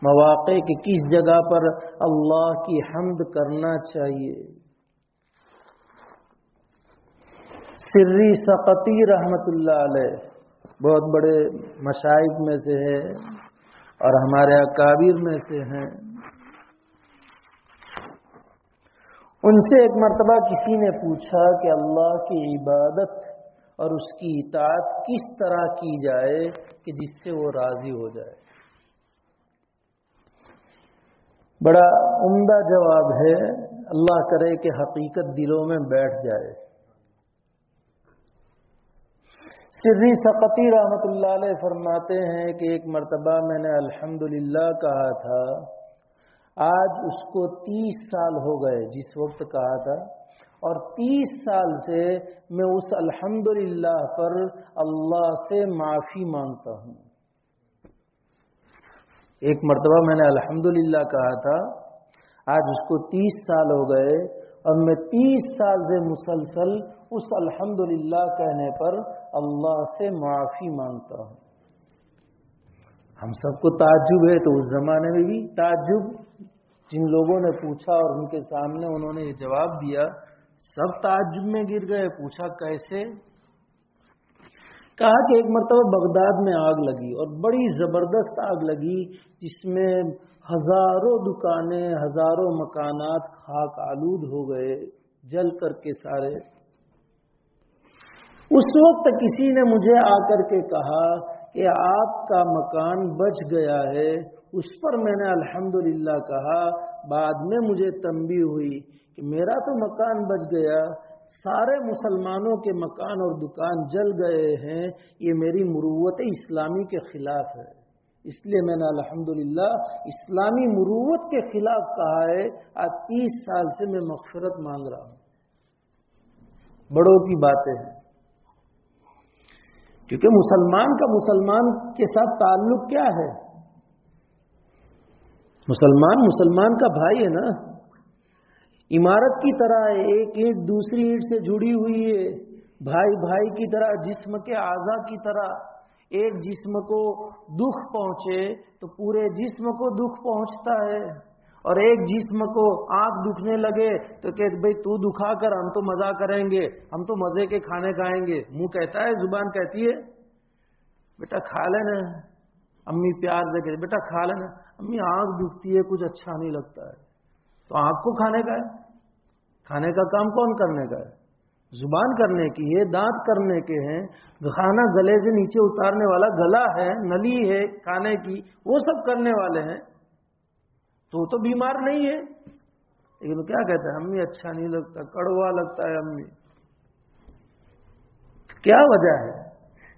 مواقع کہ کس جگہ پر اللہ کی حمد کرنا چاہیے۔ سری سقطی رحمت اللہ علیہ بہت بڑے مشائخ میں سے ہے اور ہمارے اکابر میں سے ہیں۔ ان سے ایک مرتبہ کسی نے پوچھا کہ اللہ کی عبادت اور اس کی اطاعت کس طرح کی جائے کہ جس سے وہ راضی ہو جائے۔ بڑا عمدہ جواب ہے، اللہ کرے کہ حقیقت دلوں میں بیٹھ جائے۔ سری سقطی رحمت اللہ علیہ فرماتے ہیں کہ ایک مرتبہ میں نے الحمدللہ کہا تھا، آج اس کو 30 سال ہو گئے جس وقت کہا تھا، اور 30 سال سے میں اس الحمدللہ پر اللہ سے معافی مانگتا ہوں۔ ایک مرتبہ میں نے الحمدللہ کہا تھا، آج اس کو 30 سال ہو گئے اور میں 30 سال سے مسلسل اس الحمدللہ کہنے پر اللہ سے معافی مانگتا ہوں۔ ہم سب کو تعجب ہے، تو اس زمانے میں بھی تعجب، جن لوگوں نے پوچھا اور ان کے سامنے انہوں نے یہ جواب دیا، سب تعجب میں گر گئے۔ پوچھا کیسے؟ کہا کہ ایک مرتبہ بغداد میں آگ لگی اور بڑی زبردست آگ لگی جس میں ہزاروں دکانیں، ہزاروں مکانات خاک آلود ہو گئے، جل کر کے سارے۔ اس وقت کسی نے مجھے آ کر کے کہا کہ آپ کا مکان بچ گیا ہے۔ اس پر میں نے الحمدللہ کہا۔ بعد میں مجھے تنبیہ ہوئی کہ میرا تو مکان بچ گیا، سارے مسلمانوں کے مکان اور دکان جل گئے ہیں، یہ میری مروت اسلامی کے خلاف ہے۔ اس لیے میں نے الحمدللہ اسلامی مروت کے خلاف کہا ہے۔ آج 30 سال سے میں مغفرت مانگ رہا ہوں۔ بڑوں کی باتیں ہیں، کیونکہ مسلمان کا مسلمان کے ساتھ تعلق کیا ہے؟ مسلمان کا بھائی ہے نا، عمارت کی طرح ہے، ایک اینٹ دوسری اینٹ سے جڑی ہوئی ہے، بھائی بھائی کی طرح، جسم کے اعضاء کی طرح۔ ایک جسم کو دکھ پہنچے تو پورے جسم کو دکھ پہنچتا ہے، اور ایک جسم کو آنکھ دکھنے لگے تو کہ بھئی تو دکھا کر ہم تو مزہ کریں گے، ہم تو مزے کے کھانے کھائیں گے۔ منہ کہتا ہے، زبان کہتی ہے بیٹا کھا لینا، امی پیار سے کہتی بیٹا کھا لینا، امی آنکھ دکھتی ہے کچھ اچھا نہیں لگتا ہے، تو آنکھ کو کھانے کا ہے؟ کھانے کا کام کون کرنے کا ہے؟ زبان کرنے کی ہے، دانت کرنے کے ہیں، کھانا گلے سے نیچے اتارنے والا گلا ہے، نلی ہے کھانے کی، وہ سب کرنے والے ہیں، تو بیمار نہیں ہے۔ لیکن وہ کیا کہتا ہے، امی اچھا نہیں لگتا، کڑوا لگتا ہے امی۔ کیا وجہ ہے؟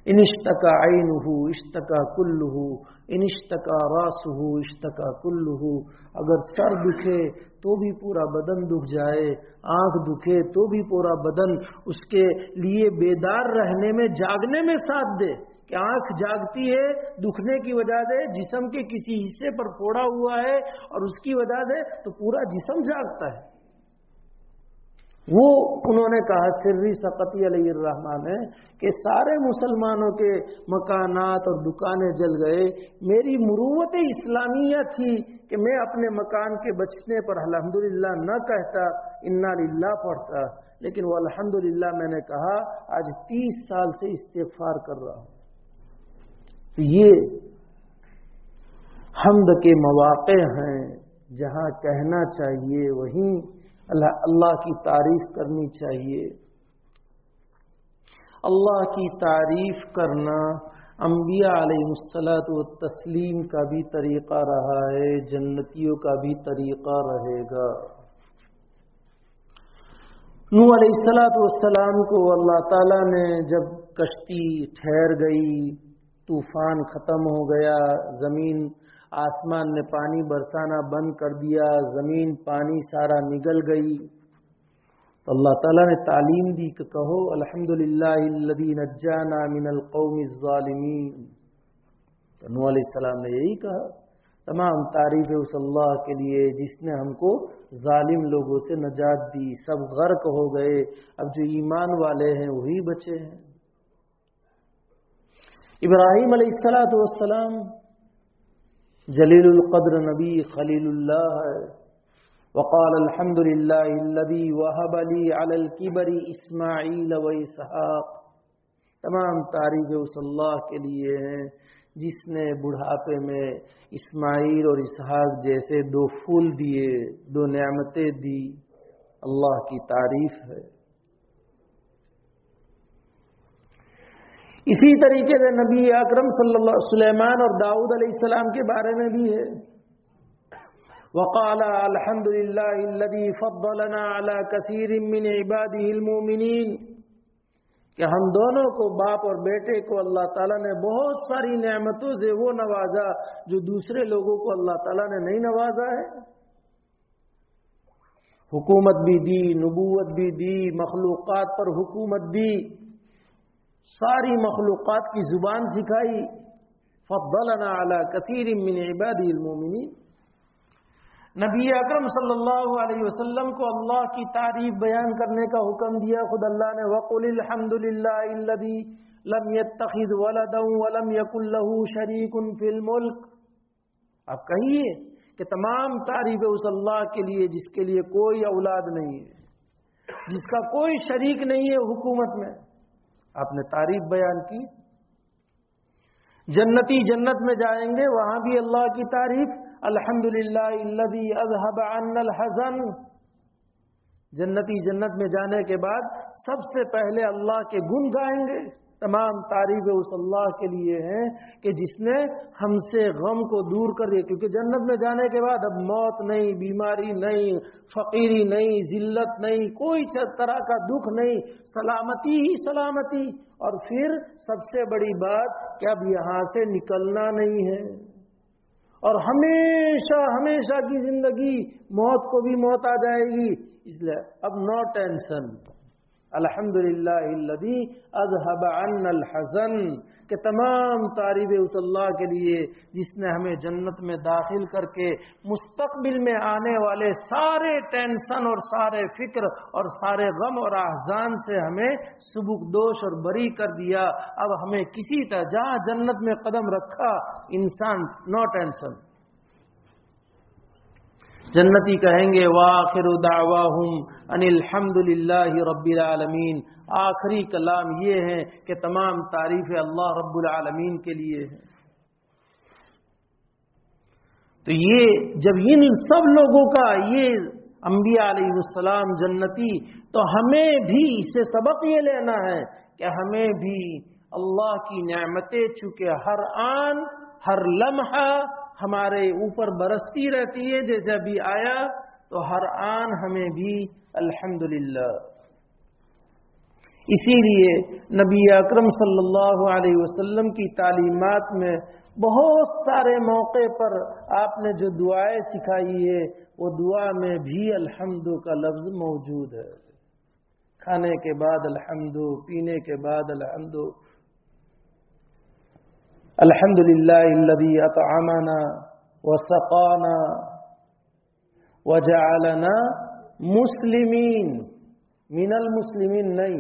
ان اشتکا عینہ اشتکا کلہ، ان اشتکا راسہ اشتکا کلہ۔ اگر سر دکھے تو بھی پورا بدن دکھ جائے، آنکھ دکھے تو بھی پورا بدن اس کے لیے بیدار رہنے میں، جاگنے میں ساتھ دے کہ آنکھ جاگتی ہے دکھنے کی وجہ سے، جسم کے کسی حصے پر پھوڑا ہوا ہے اور اس کی وجہ سے تو پورا جسم جاگتا ہے. وہ انہوں نے کہا سری سقطی علیہ الرحمن ہے کہ سارے مسلمانوں کے مکانات اور دکانیں جل گئے. میری مروت اسلامیہ تھی کہ میں اپنے مکان کے بچنے پر الحمدللہ نہ کہتا، انا للہ پڑھتا، لیکن وہ الحمدللہ میں نے کہا. آج 30 سال سے استغفار کر رہا ہوں. تو یہ حمد کے مواقع ہیں جہاں کہنا چاہیے، وہیں اللہ کی تعریف کرنی چاہیے. اللہ کی تعریف کرنا انبیاء علیہ الصلوۃ والتسلیم کا بھی طریقہ رہا ہے، جنتیوں کا بھی طریقہ رہے گا. نوح علیہ الصلوۃ والسلام کو اللہ تعالیٰ نے جب کشتی ٹھہر گئی، طوفان ختم ہو گیا، زمین آسمان نے پانی برسانا بند کر دیا، زمین پانی سارا نگل گئی، تو اللہ تعالیٰ نے تعلیم دی کہ کہو الحمدللہ الذی نجانا من القوم الظالمین. تو نوح علیہ السلام نے یہی کہا، تمام تعریف اس اللہ کے لیے جس نے ہم کو ظالم لوگوں سے نجات دی. سب غرق ہو گئے، اب جو ایمان والے ہیں وہی بچے ہیں. ابراہیم علیہ السلام جلیل القدر نبی خلیل اللہ ہے. وقال الحمدللہ الذی وہب لی علی الکبر اسماعیل و اسحاق. تمام تعریف اس اللہ کے لیے ہیں جس نے بڑھاپے میں اسماعیل اور اسحاق جیسے 2 پھول دیے، 2 نعمتیں دی. اللہ کی تعریف ہے. اسی طریقے سے نبی اکرم صلی اللہ سلیمان اور داؤد علیہ السلام کے بارے میں بھی ہے. وقال الحمدللہ الذی فضلنا علی کثیر من عباده المؤمنین، کہ ہم دونوں کو، باپ اور بیٹے کو، اللہ تعالیٰ نے بہت ساری نعمتوں سے وہ نوازا جو دوسرے لوگوں کو اللہ تعالیٰ نے نہیں نوازا ہے. حکومت بھی دی، نبوت بھی دی، مخلوقات پر حکومت دی، ساری مخلوقات کی زبان سکھائی. فضلنا علی کثیر من عباده المؤمنین. نبی اکرم صلی اللہ علیہ وسلم کو اللہ کی تعریف بیان کرنے کا حکم دیا. خود اللہ نے وَقُلِ الْحَمْدُ لِلَّهِ الَّذِي لَمْ يَتَّخِذْ وَلَدًا وَلَمْ يَكُنْ لَهُ شَرِيكٌ فِي الْمُلْكِ. آپ کہیے کہ تمام تعریف اس اللہ کے لیے جس کے لیے کوئی اولاد نہیں ہے، جس کا کوئی شریک نہیں ہے حکومت میں. آپ نے تعریف بیان کی. جنتی جنت میں جائیں گے، وہاں بھی اللہ کی تعریف. الحمدللہ الذی اذهب عنا الحزن. جنتی جنت میں جانے کے بعد سب سے پہلے اللہ کے گن گائیں گے. تمام تعریف اس اللہ کے لیے ہیں کہ جس نے ہم سے غم کو دور کر دیا. کیونکہ جنت میں جانے کے بعد اب موت نہیں، بیماری نہیں، فقیری نہیں، ذلت نہیں، کوئی طرح کا دکھ نہیں، سلامتی ہی سلامتی. اور پھر سب سے بڑی بات کہ اب یہاں سے نکلنا نہیں ہے، اور ہمیشہ ہمیشہ کی زندگی، موت کو بھی موت آ جائے گی. اس لیے اب نو ٹینشن. الحمدللہ الذی اذهب عنا الحزن. کہ تمام تعریف اس اللہ کے لیے جس نے ہمیں جنت میں داخل کر کے مستقبل میں آنے والے سارے ٹینشن اور سارے فکر اور سارے غم اور احزان سے ہمیں سبکدوش اور بری کر دیا. اب ہمیں کسی طرح جہاں جنت میں قدم رکھا انسان نو ٹینشن. جنتی کہیں گے وآخر دعواہم ان الحمد للہ رب العالمین. آخری کلام یہ ہے کہ تمام تعریف اللہ رب العالمین کے لیے ہے. تو یہ جب ان سب لوگوں کا یہ انبیاء علیہ السلام جنتی، تو ہمیں بھی اس سے سبق یہ لینا ہے کہ ہمیں بھی اللہ کی نعمتیں چونکہ ہر آن ہر لمحہ ہمارے اوپر برستی رہتی ہے، جیسے ابھی آیا تو ہر آن ہمیں بھی الحمدللہ. اسی لیے نبی اکرم صلی اللہ علیہ وسلم کی تعلیمات میں بہت سارے موقع پر آپ نے جو دعائیں سکھائی ہے وہ دعا میں بھی الحمد کا لفظ موجود ہے. کھانے کے بعد الحمد، پینے کے بعد الحمد. الحمدللہ الذی اطعمنا وسقانا وجعلنا مسلمین، من المسلمین نہیں.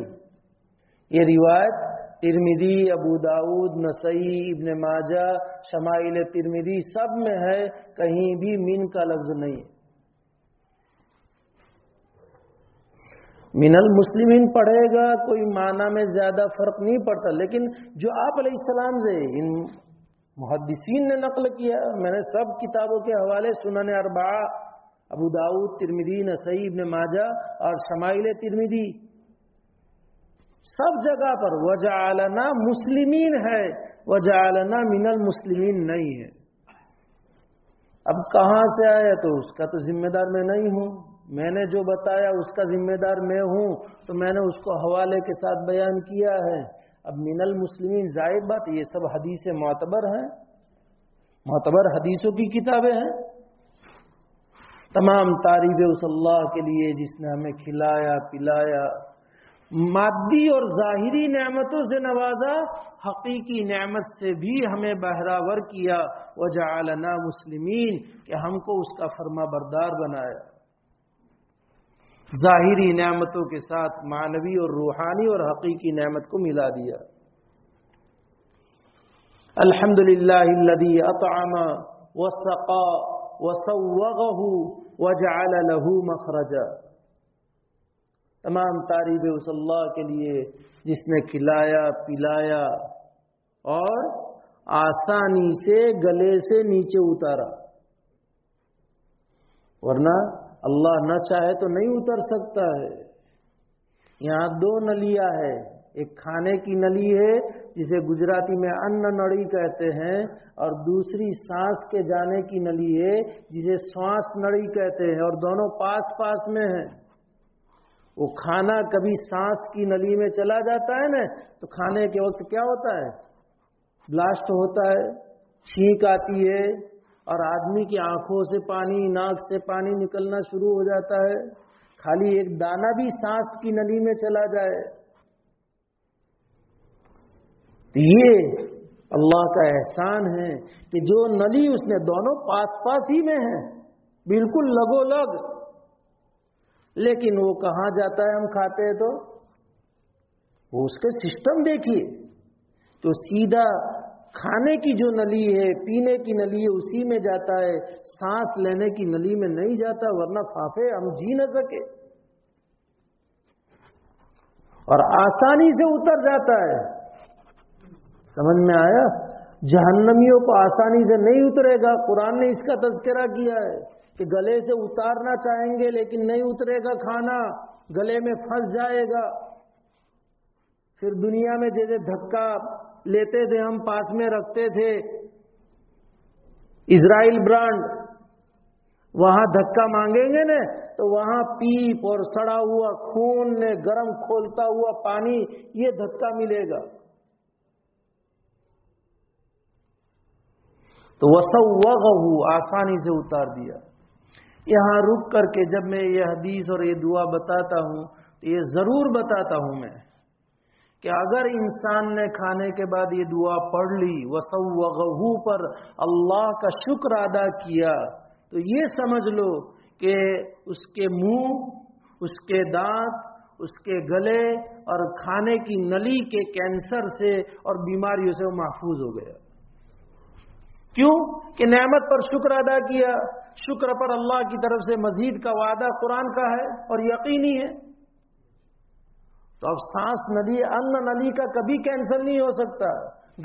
یہ روایت ترمذی، ابو داؤد، نسائی، ابن ماجہ، شمائل ترمذی سب میں ہے، کہیں بھی من کا لفظ نہیں. من المسلمین پڑھے گا کوئی معنی میں زیادہ فرق نہیں پڑتا، لیکن جو آپ علیہ السلام سے ان محدثین نے نقل کیا، میں نے سب کتابوں کے حوالے سنن اربعہ، ابو داؤد، ترمذی، نسائی، ابن ماجہ اور شمائل ترمذی، سب جگہ پر وجعلنا مسلمین ہے، وجعلنا من المسلمین نہیں ہے. اب کہاں سے آیا؟ تو اس کا تو ذمہ دار میں نہیں ہوں، میں نے جو بتایا اس کا ذمہ دار میں ہوں، تو میں نے اس کو حوالے کے ساتھ بیان کیا ہے. اب من المسلمین ظاہر بات، یہ سب حدیث معتبر ہیں، معتبر حدیثوں کی کتابیں ہیں. تمام تعریفیں اس اللہ کے لیے جس نے ہمیں کھلایا پلایا، مادی اور ظاہری نعمتوں سے نوازا، حقیقی نعمت سے بھی ہمیں بہراور کیا. وجعلنا مسلمین، کہ ہم کو اس کا فرما بردار بنایا، ظاہری نعمتوں کے ساتھ معنوی اور روحانی اور حقیقی نعمت کو ملا دیا. الحمدللہ الذی اطعم وسقا وسوغہ وجعل له مخرجا. تمام تعریف اس اللہ کے لیے جس نے کھلایا پلایا اور آسانی سے گلے سے نیچے اتارا، ورنہ اللہ نہ چاہے تو نہیں اتر سکتا ہے. یہاں دو نلیاں ہے، ایک کھانے کی نلی ہے جسے گجراتی میں ان نڑی کہتے ہیں، اور دوسری سانس کے جانے کی نلی ہے جسے سانس نڑی کہتے ہیں، اور دونوں پاس پاس میں ہیں. وہ کھانا کبھی سانس کی نلی میں چلا جاتا ہے نا، تو کھانے کے وقت کیا ہوتا ہے؟ بلاسٹ ہوتا ہے، چھینک آتی ہے، اور آدمی کی آنکھوں سے پانی، ناک سے پانی نکلنا شروع ہو جاتا ہے. خالی ایک دانہ بھی سانس کی نلی میں چلا جائے. یہ اللہ کا احسان ہے کہ جو نلی اس نے دونوں پاس پاس ہی میں ہیں، بالکل لگو لگ، لیکن وہ کہاں جاتا ہے؟ ہم کھاتے ہیں تو وہ اس کے سسٹم دیکھیے، تو سیدھا کھانے کی جو نلی ہے، پینے کی نلی ہے، اسی میں جاتا ہے، سانس لینے کی نلی میں نہیں جاتا، ورنہ پھاپے ہم جی نہ سکے. اور آسانی سے اتر جاتا ہے. سمجھ میں آیا؟ جہنمیوں کو آسانی سے نہیں اترے گا. قرآن نے اس کا تذکرہ کیا ہے کہ گلے سے اتارنا چاہیں گے لیکن نہیں اترے گا، کھانا گلے میں پھنس جائے گا. پھر دنیا میں جیسے دھکا لیتے تھے، ہم پاس میں رکھتے تھے اسرائیل برانڈ، وہاں دھکا مانگیں گے نا تو وہاں پیپ اور سڑا ہوا خون نے گرم کھولتا ہوا پانی، یہ دھکا ملے گا. تو وسوغہ، آسانی سے اتار دیا. یہاں رک کر کے جب میں یہ حدیث اور یہ دعا بتاتا ہوں تو یہ ضرور بتاتا ہوں میں کہ اگر انسان نے کھانے کے بعد یہ دعا پڑھ لی، وسوغہ پر اللہ کا شکر ادا کیا، تو یہ سمجھ لو کہ اس کے منہ، اس کے دانت، اس کے گلے اور کھانے کی نلی کے کینسر سے اور بیماریوں سے وہ محفوظ ہو گیا. کیوں؟ کہ نعمت پر شکر ادا کیا. شکر پر اللہ کی طرف سے مزید کا وعدہ قرآن کا ہے اور یقینی ہے. تو اب سانس نلی، ان نلی کا کبھی کینسر نہیں ہو سکتا،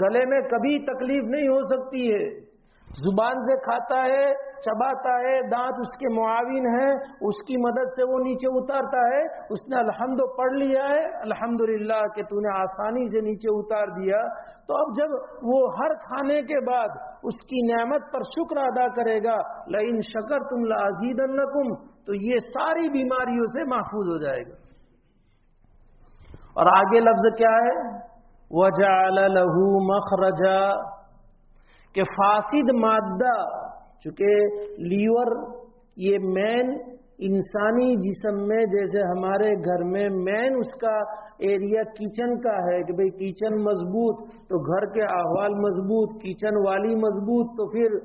گلے میں کبھی تکلیف نہیں ہو سکتی ہے. زبان سے کھاتا ہے، چباتا ہے، دانت اس کے معاون ہیں، اس کی مدد سے وہ نیچے اتارتا ہے. اس نے الحمد پڑھ لیا ہے، الحمدللہ کہ تو نے آسانی سے نیچے اتار دیا. تو اب جب وہ ہر کھانے کے بعد اس کی نعمت پر شکر ادا کرے گا، لئن شکرتم لازیدنکم، تو یہ ساری بیماریوں سے محفوظ ہو جائے گا. اور آگے لفظ کیا ہے؟ وَجَعَلَ لَهُ مَخْرَجًا، کہ فاسد مادہ، چونکہ لیور یہ مین انسانی جسم میں جیسے ہمارے گھر میں مین اس کا ایریا کچن کا ہے کہ بھئی کچن مضبوط تو گھر کے احوال مضبوط، کچن والی مضبوط، تو پھر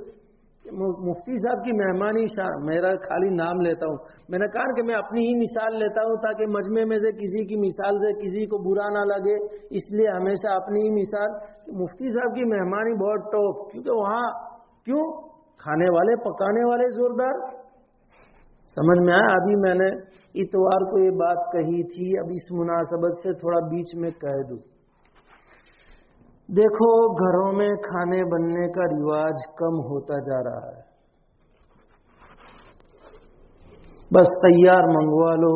مفتی صاحب کی مہمانی میرا خالی نام لیتا ہوں، میں نے کہا کہ میں اپنی ہی مثال لیتا ہوں تاکہ مجمع میں سے کسی کی مثال سے کسی کو برا نہ لگے، اس لیے ہمیشہ اپنی ہی مثال۔ مفتی صاحب کی مہمانی بہت ٹاپ، کیونکہ وہاں کیوں کھانے والے پکانے والے زوردار۔ سمجھ میں آیا؟ ابھی میں نے اتوار کو یہ بات کہی تھی، اب اس مناسبت سے تھوڑا بیچ میں کہہ دوں۔ دیکھو گھروں میں کھانے بننے کا رواج کم ہوتا جا رہا ہے، بس تیار منگوا لو،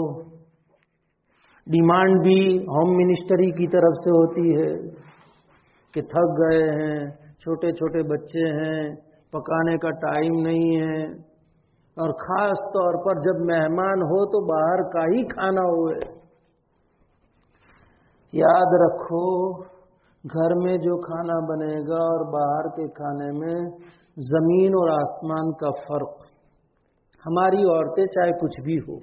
ڈیمانڈ بھی ہوم منسٹری کی طرف سے ہوتی ہے کہ تھک گئے ہیں، چھوٹے چھوٹے بچے ہیں، پکانے کا ٹائم نہیں ہے، اور خاص طور پر جب مہمان ہو تو باہر کا ہی کھانا ہوئے۔ یاد رکھو گھر میں جو کھانا بنے گا اور باہر کے کھانے میں زمین اور آسمان کا فرق۔ ہماری عورتیں چاہے کچھ بھی ہو،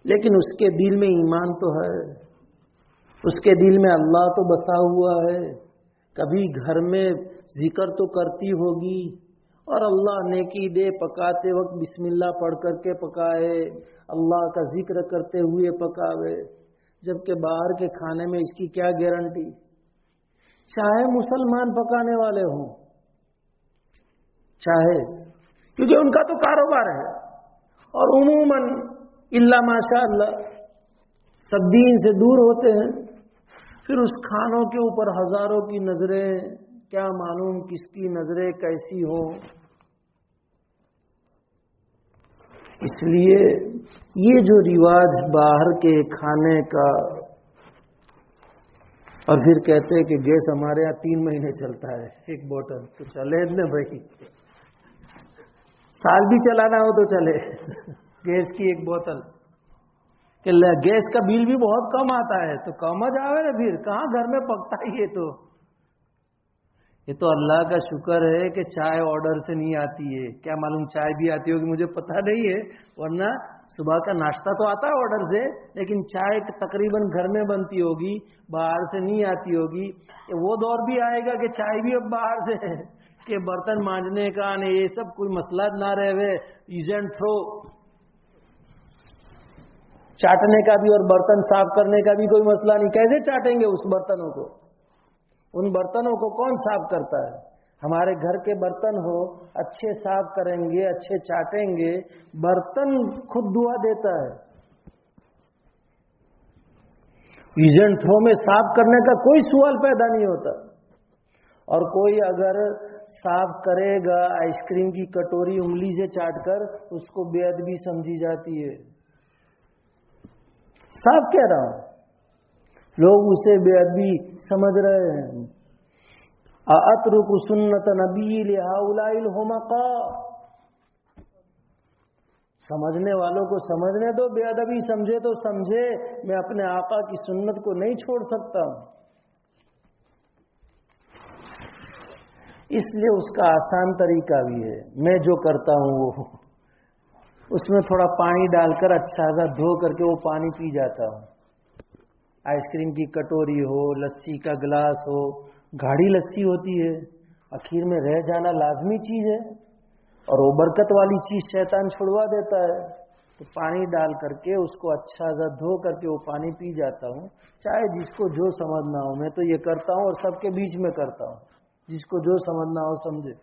لیکن اس کے دل میں ایمان تو ہے، اس کے دل میں اللہ تو بسا ہوا ہے، کبھی گھر میں ذکر تو کرتی ہوگی، اور اللہ نیکی دے پکاتے وقت بسم اللہ پڑھ کر کے پکائے، اللہ کا ذکر کرتے ہوئے پکاوے، جبکہ باہر کے کھانے میں اس کی کیا گارنٹی؟ چاہے مسلمان پکانے والے ہوں، چاہے، کیونکہ ان کا تو کاروبار ہے، اور عموماً الا ماشاء اللہ سب دین سے دور ہوتے ہیں، پھر اس کھانوں کے اوپر ہزاروں کی نظریں، کیا معلوم کس کی نظریں کیسی ہو۔ اس لیے یہ جو رواج باہر کے کھانے کا، اور پھر کہتے ہیں کہ گیس ہمارے یہاں 3 مہینے چلتا ہے ایک بوتل، تو چلے اتنے بھائی، سال بھی چلانا ہو تو چلے گیس کی ایک بوتل، کہ گیس کا بل بھی بہت کم آتا ہے، تو کم جاوے نا، پھر کہاں گھر میں پکتا ہی ہے۔ تو یہ تو اللہ کا شکر ہے کہ چائے آرڈر سے نہیں آتی ہے، کیا معلوم چائے بھی آتی ہوگی مجھے پتہ نہیں ہے، ورنہ صبح کا ناشتہ تو آتا ہے آرڈر سے، لیکن چائے تقریباً گھر میں بنتی ہوگی، باہر سے نہیں آتی ہوگی۔ وہ دور بھی آئے گا کہ چائے بھی اب باہر سے ہے، کہ برتن مانجنے کا یہ سب کوئی مسئلہ نہ رہے، یوز اینڈ تھرو، چاٹنے کا بھی اور برتن صاف کرنے کا بھی کوئی مسئلہ نہیں۔ کیسے چاٹیں گے اس برتنوں کو؟ ان برتنوں کو کون صاف کرتا ہے؟ ہمارے گھر کے برتن ہو، اچھے صاف کریں گے، اچھے چاٹیں گے، برتن خود دعا دیتا ہے۔ یوز اینڈ تھرو میں صاف کرنے کا کوئی سوال پیدا نہیں ہوتا، اور کوئی اگر صاف کرے گا آئس کریم کی کٹوری انگلی سے چاٹ کر، اس کو بے ادبی سمجھی جاتی ہے۔ صاف کہہ رہا ہوں، لوگ اسے بے ادبی سمجھ رہے ہیں۔ اَأَتْرُكُ سُنَّةَ نَبِيِّ لِهَؤُلَاءِ الْحُمَقَاءِ، سمجھنے والوں کو سمجھنے دو، بے ادبی سمجھے تو سمجھے، میں اپنے آقا کی سنت کو نہیں چھوڑ سکتا۔ اس لیے اس کا آسان طریقہ بھی ہے، میں جو کرتا ہوں وہ اس میں تھوڑا پانی ڈال کر اچھا سا دھو کر کے وہ پانی پی جاتا ہوں۔ آئس کریم کی کٹوری ہو، لسی کا گلاس ہو، گاڑھی لسی ہوتی ہے، اخیر میں رہ جانا لازمی چیز ہے، اور وہ برکت والی چیز شیطان چھڑوا دیتا ہے، تو پانی ڈال کر کے اس کو اچھا سا دھو کر کے وہ پانی پی جاتا ہوں، چاہے جس کو جو سمجھنا ہو۔ میں تو یہ کرتا ہوں اور سب کے بیچ میں کرتا ہوں، جس کو جو سمجھنا ہو سمجھے۔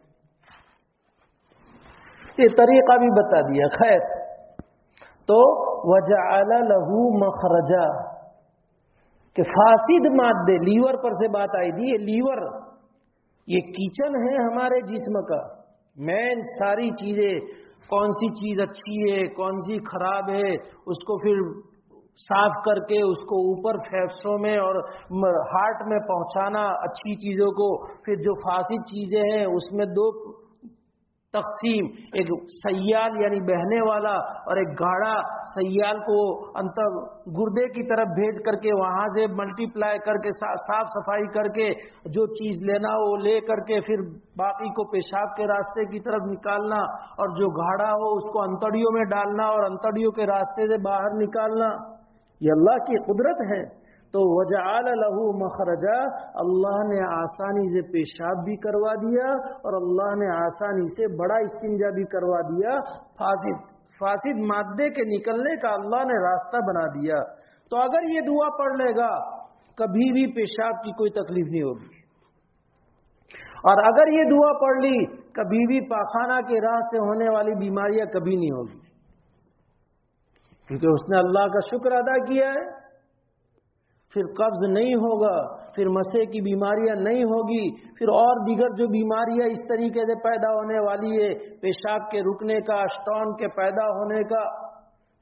یہ طریقہ بھی بتا دیا۔ خیر، تو وَجَعَلَ لَهُ مَخْرَجًا، کہ فاسد مادے، لیور پر سے بات آئی تھی، یہ لیور، یہ کچن ہے ہمارے جسم کا، مین ساری چیزیں، کون سی چیز اچھی ہے کون سی خراب ہے، اس کو پھر صاف کر کے اس کو اوپر پھیپھڑوں میں اور ہارٹ میں پہنچانا اچھی چیزوں کو، پھر جو فاسد چیزیں ہیں اس میں دو تقسیم، ایک سیال یعنی بہنے والا اور ایک گاڑا سیال کو انتر گردے کی طرف بھیج کر کے وہاں سے ملٹی پلائی کر کے صاف صفائی کر کے جو چیز لینا وہ لے کر کے پھر باقی کو پیشاب کے راستے کی طرف نکالنا، اور جو گاڑا ہو اس کو انتڑیوں میں ڈالنا اور انتڑیوں کے راستے سے باہر نکالنا، یہ اللہ کی قدرت ہے۔ تو وجعل له مخرجا، اللہ نے آسانی سے پیشاب بھی کروا دیا اور اللہ نے آسانی سے بڑا استنجا بھی کروا دیا، فاسد مادے کے نکلنے کا اللہ نے راستہ بنا دیا۔ تو اگر یہ دعا پڑھ لے گا کبھی بھی پیشاب کی کوئی تکلیف نہیں ہوگی، اور اگر یہ دعا پڑھ لی کبھی بھی پاخانہ کے راہ سے ہونے والی بیماریاں کبھی نہیں ہوگی، کیونکہ اس نے اللہ کا شکر ادا کیا ہے۔ پھر قبض نہیں ہوگا، پھر مسے کی بیماریاں نہیں ہوگی، پھر اور دیگر جو بیماریاں اس طریقے سے پیدا ہونے والی ہے، پیشاب کے رکنے کا، اسٹون کے پیدا ہونے کا،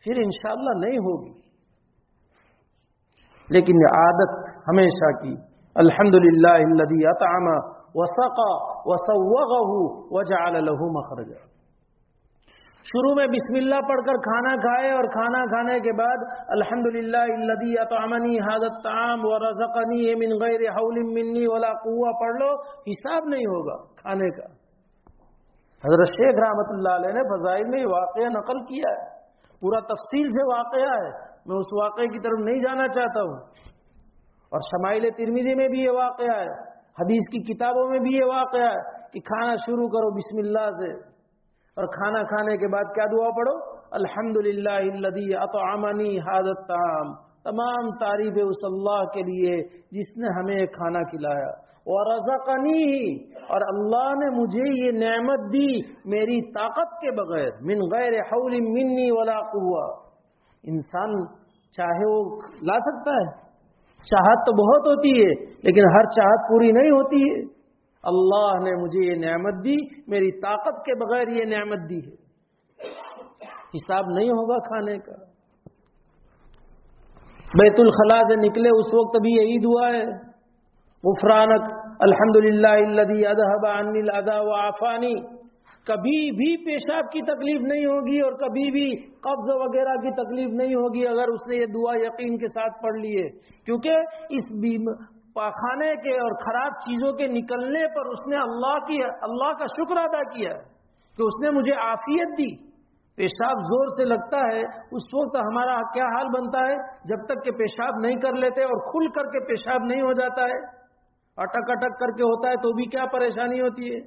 پھر انشاءاللہ نہیں ہوگی۔ لیکن عادت ہمیشہ کی، الحمدللہ الذی اطعم وسقى وسوغه وجعل له مخرجا۔ شروع میں بسم اللہ پڑھ کر کھانا کھائے اور کھانا کھانے کے بعد الحمدللہ الذی اطعمنی ھذا الطعام ورزقنی من غیر حول منی ولا قوہ پڑھ لو، حساب نہیں ہوگا کھانے کا۔ حضرت شیخ رحمۃ اللہ علیہ نے فضائل میں یہ واقعہ نقل کیا ہے، پورا تفصیل سے واقعہ ہے، میں اس واقعے کی طرف نہیں جانا چاہتا ہوں۔ اور شمائل ترمذی میں بھی یہ واقعہ ہے، حدیث کی کتابوں میں بھی یہ واقعہ ہے کہ کھانا شروع کرو بسم اللہ سے، اور کھانا کھانے کے بعد کیا دعا پڑھو؟ الحمدللہ الذی اطعمنی ھذا الطعام، تمام تعریف اس اللہ کے لیے جس نے ہمیں کھانا کھلایا، ورزقنی، اور اللہ نے مجھے یہ نعمت دی میری طاقت کے بغیر، من غیر حول منی ولا قوہ۔ انسان چاہے وہ لا سکتا ہے، چاہت تو بہت ہوتی ہے لیکن ہر چاہت پوری نہیں ہوتی ہے۔ اللہ نے مجھے یہ نعمت دی، میری طاقت کے بغیر یہ نعمت دی ہے، حساب نہیں ہوگا کھانے کا۔ بیت الخلاء سے نکلے اس وقت بھی یہی دعا ہے، غفرانک الحمدللہ الذی اذھب عنی الاذی وعافانی۔ کبھی بھی پیشاب کی تکلیف نہیں ہوگی اور کبھی بھی قبض وغیرہ کی تکلیف نہیں ہوگی اگر اس نے یہ دعا یقین کے ساتھ پڑھ لی ہے، کیونکہ اس پاخانے کے اور خراب چیزوں کے نکلنے پر اس نے اللہ کا شکر ادا کیا کہ اس نے مجھے عافیت دی۔ پیشاب زور سے لگتا ہے اس وقت ہمارا کیا حال بنتا ہے، جب تک کہ پیشاب نہیں کر لیتے اور کھل کر کے پیشاب نہیں ہو جاتا ہے، اٹک اٹک کر کے ہوتا ہے تو بھی کیا پریشانی ہوتی ہے۔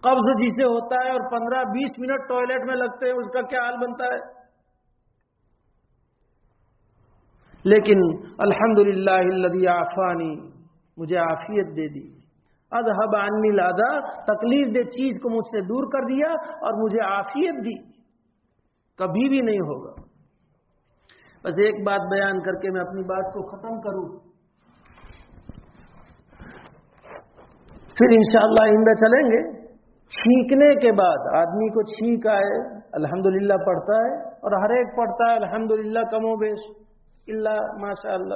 قبض جسے ہوتا ہے اور 15-20 منٹ ٹوائلٹ میں لگتے ہیں اس کا کیا حال بنتا ہے۔ لیکن الحمدللہ الذی عافانی، مجھے عافیت دے دی، اذھب عنی الاذی، تکلیف دہ چیز کو مجھ سے دور کر دیا اور مجھے عافیت دی، کبھی بھی نہیں ہوگا۔ بس ایک بات بیان کر کے میں اپنی بات کو ختم کروں، پھر انشاءاللہ آئندہ چلیں گے۔ چھینکنے کے بعد آدمی کو چھینک آئے الحمدللہ پڑھتا ہے، اور ہر ایک پڑھتا ہے الحمدللہ کم و بیش اللہ ماشاءاللہ،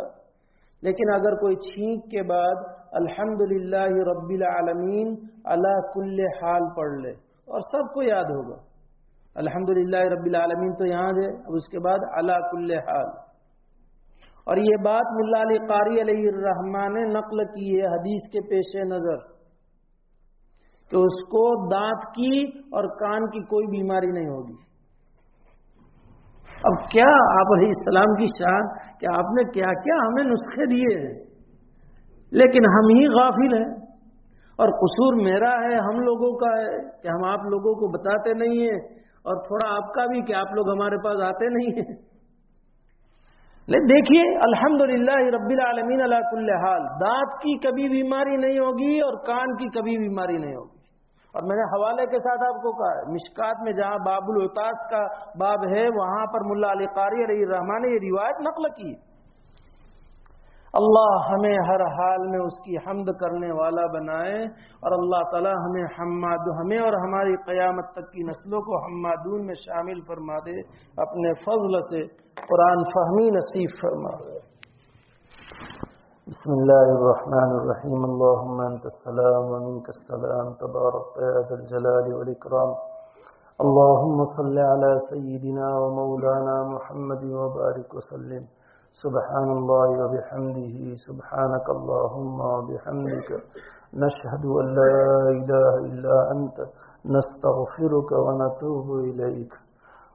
لیکن اگر کوئی چھینک کے بعد الحمدللہ رب العالمین علی کل حال پڑھ لے، اور سب کو یاد ہوگا الحمدللہ رب العالمین تو یہاں ہے، اب اس کے بعد علی کل حال۔ اور یہ بات ملا علی قاری علیہ الرحمٰن نے نقل کی ہے حدیث کے پیش نظر کہ اس کو دانت کی اور کان کی کوئی بیماری نہیں ہوگی۔ اب کیا آپ علیہ السلام کی شان کہ آپ نے کیا کیا ہمیں نسخے دیے ہیں، لیکن ہم ہی غافل ہیں، اور قصور میرا ہے، ہم لوگوں کا ہے کہ ہم آپ لوگوں کو بتاتے نہیں ہیں، اور تھوڑا آپ کا بھی کہ آپ لوگ ہمارے پاس آتے نہیں ہیں۔ لیکن دیکھیے الحمدللہ رب العالمین علی کل حال، دانت کی کبھی بیماری نہیں ہوگی اور کان کی کبھی بیماری نہیں ہوگی۔ اور میں نے حوالے کے ساتھ آپ کو کہا ہے، مشکات میں جہاں باب العطاس کا باب ہے وہاں پر ملا علی قاری علیہ الرحمٰن نے یہ روایت نقل کی۔ اللہ ہمیں ہر حال میں اس کی حمد کرنے والا بنائے، اور اللہ تعالی ہمیں اور ہماری قیامت تک کی نسلوں کو حمادون میں شامل فرما دے، اپنے فضل سے قرآن فہمی نصیب فرما دے۔ بسم الله الرحمن الرحيم. اللهم أنت السلام ومنك السلام، تبارك يا ذا الجلال والإكرام. اللهم صل على سيدنا ومولانا محمد وبارك وسلم. سبحان الله وبحمده، سبحانك اللهم وبحمدك، نشهد أن لا إله إلا أنت، نستغفرك ونتوب إليك.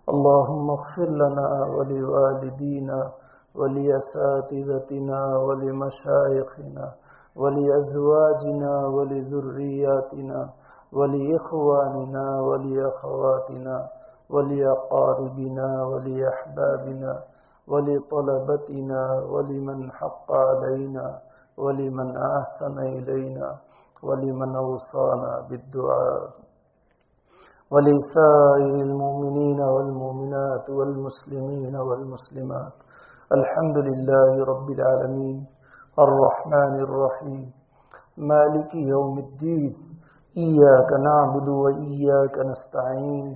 اللهم اغفر لنا ولوالدينا ولأساتذتنا ولمشايخنا ولأزواجنا ولذرياتنا ولإخواننا ولأخواتنا ولأقاربنا ولأحبابنا ولطلبتنا ولمن حق علينا ولمن أحسن إلينا ولمن أوصانا بالدعاء ولسائر المؤمنين والمؤمنات والمسلمين والمسلمات. الحمد لله رب العالمين الرحمن الرحيم مالك يوم الدين. إياك نعبد وإياك نستعين.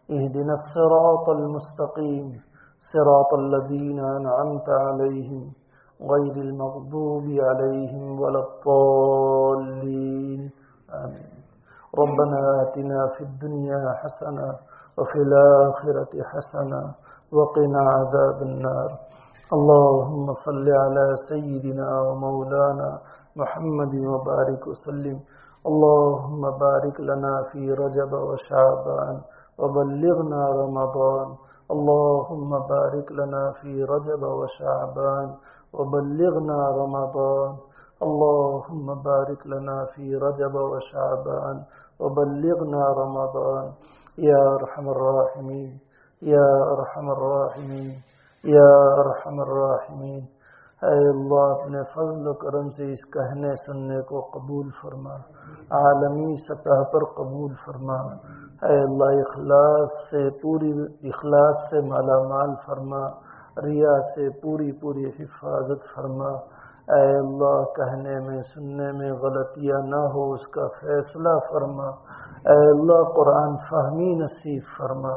اهدنا الصراط المستقيم، صراط الذين أنعمت عليهم غير المغضوب عليهم ولا الضالين. آمين. ربنا آتنا في الدنيا حسنة وفي الآخرة حسنة وقنا عذاب النار. اللهم صل على سيدنا ومولانا محمد وبارك وسلم. اللهم بارك لنا في رجب وشعبان وبلغنا رمضان. اللهم بارك لنا في رجب وشعبان وبلغنا رمضان. اللهم بارك لنا في رجب وشعبان وبلغنا رمضان. يا أرحم الراحمين، يا أرحم الراحمين، یا ارحم الراحمین. اے اللہ اپنے فضل و کرم سے اس کہنے سننے کو قبول فرما، عالمی سطح پر قبول فرما. اے اللہ اخلاص سے مالا مال فرما، ریا سے پوری حفاظت فرما. اے اللہ کہنے میں سننے میں غلطیاں نہ ہو، اس کا فیصلہ فرما. اے اللہ قرآن فہمی نصیب فرما.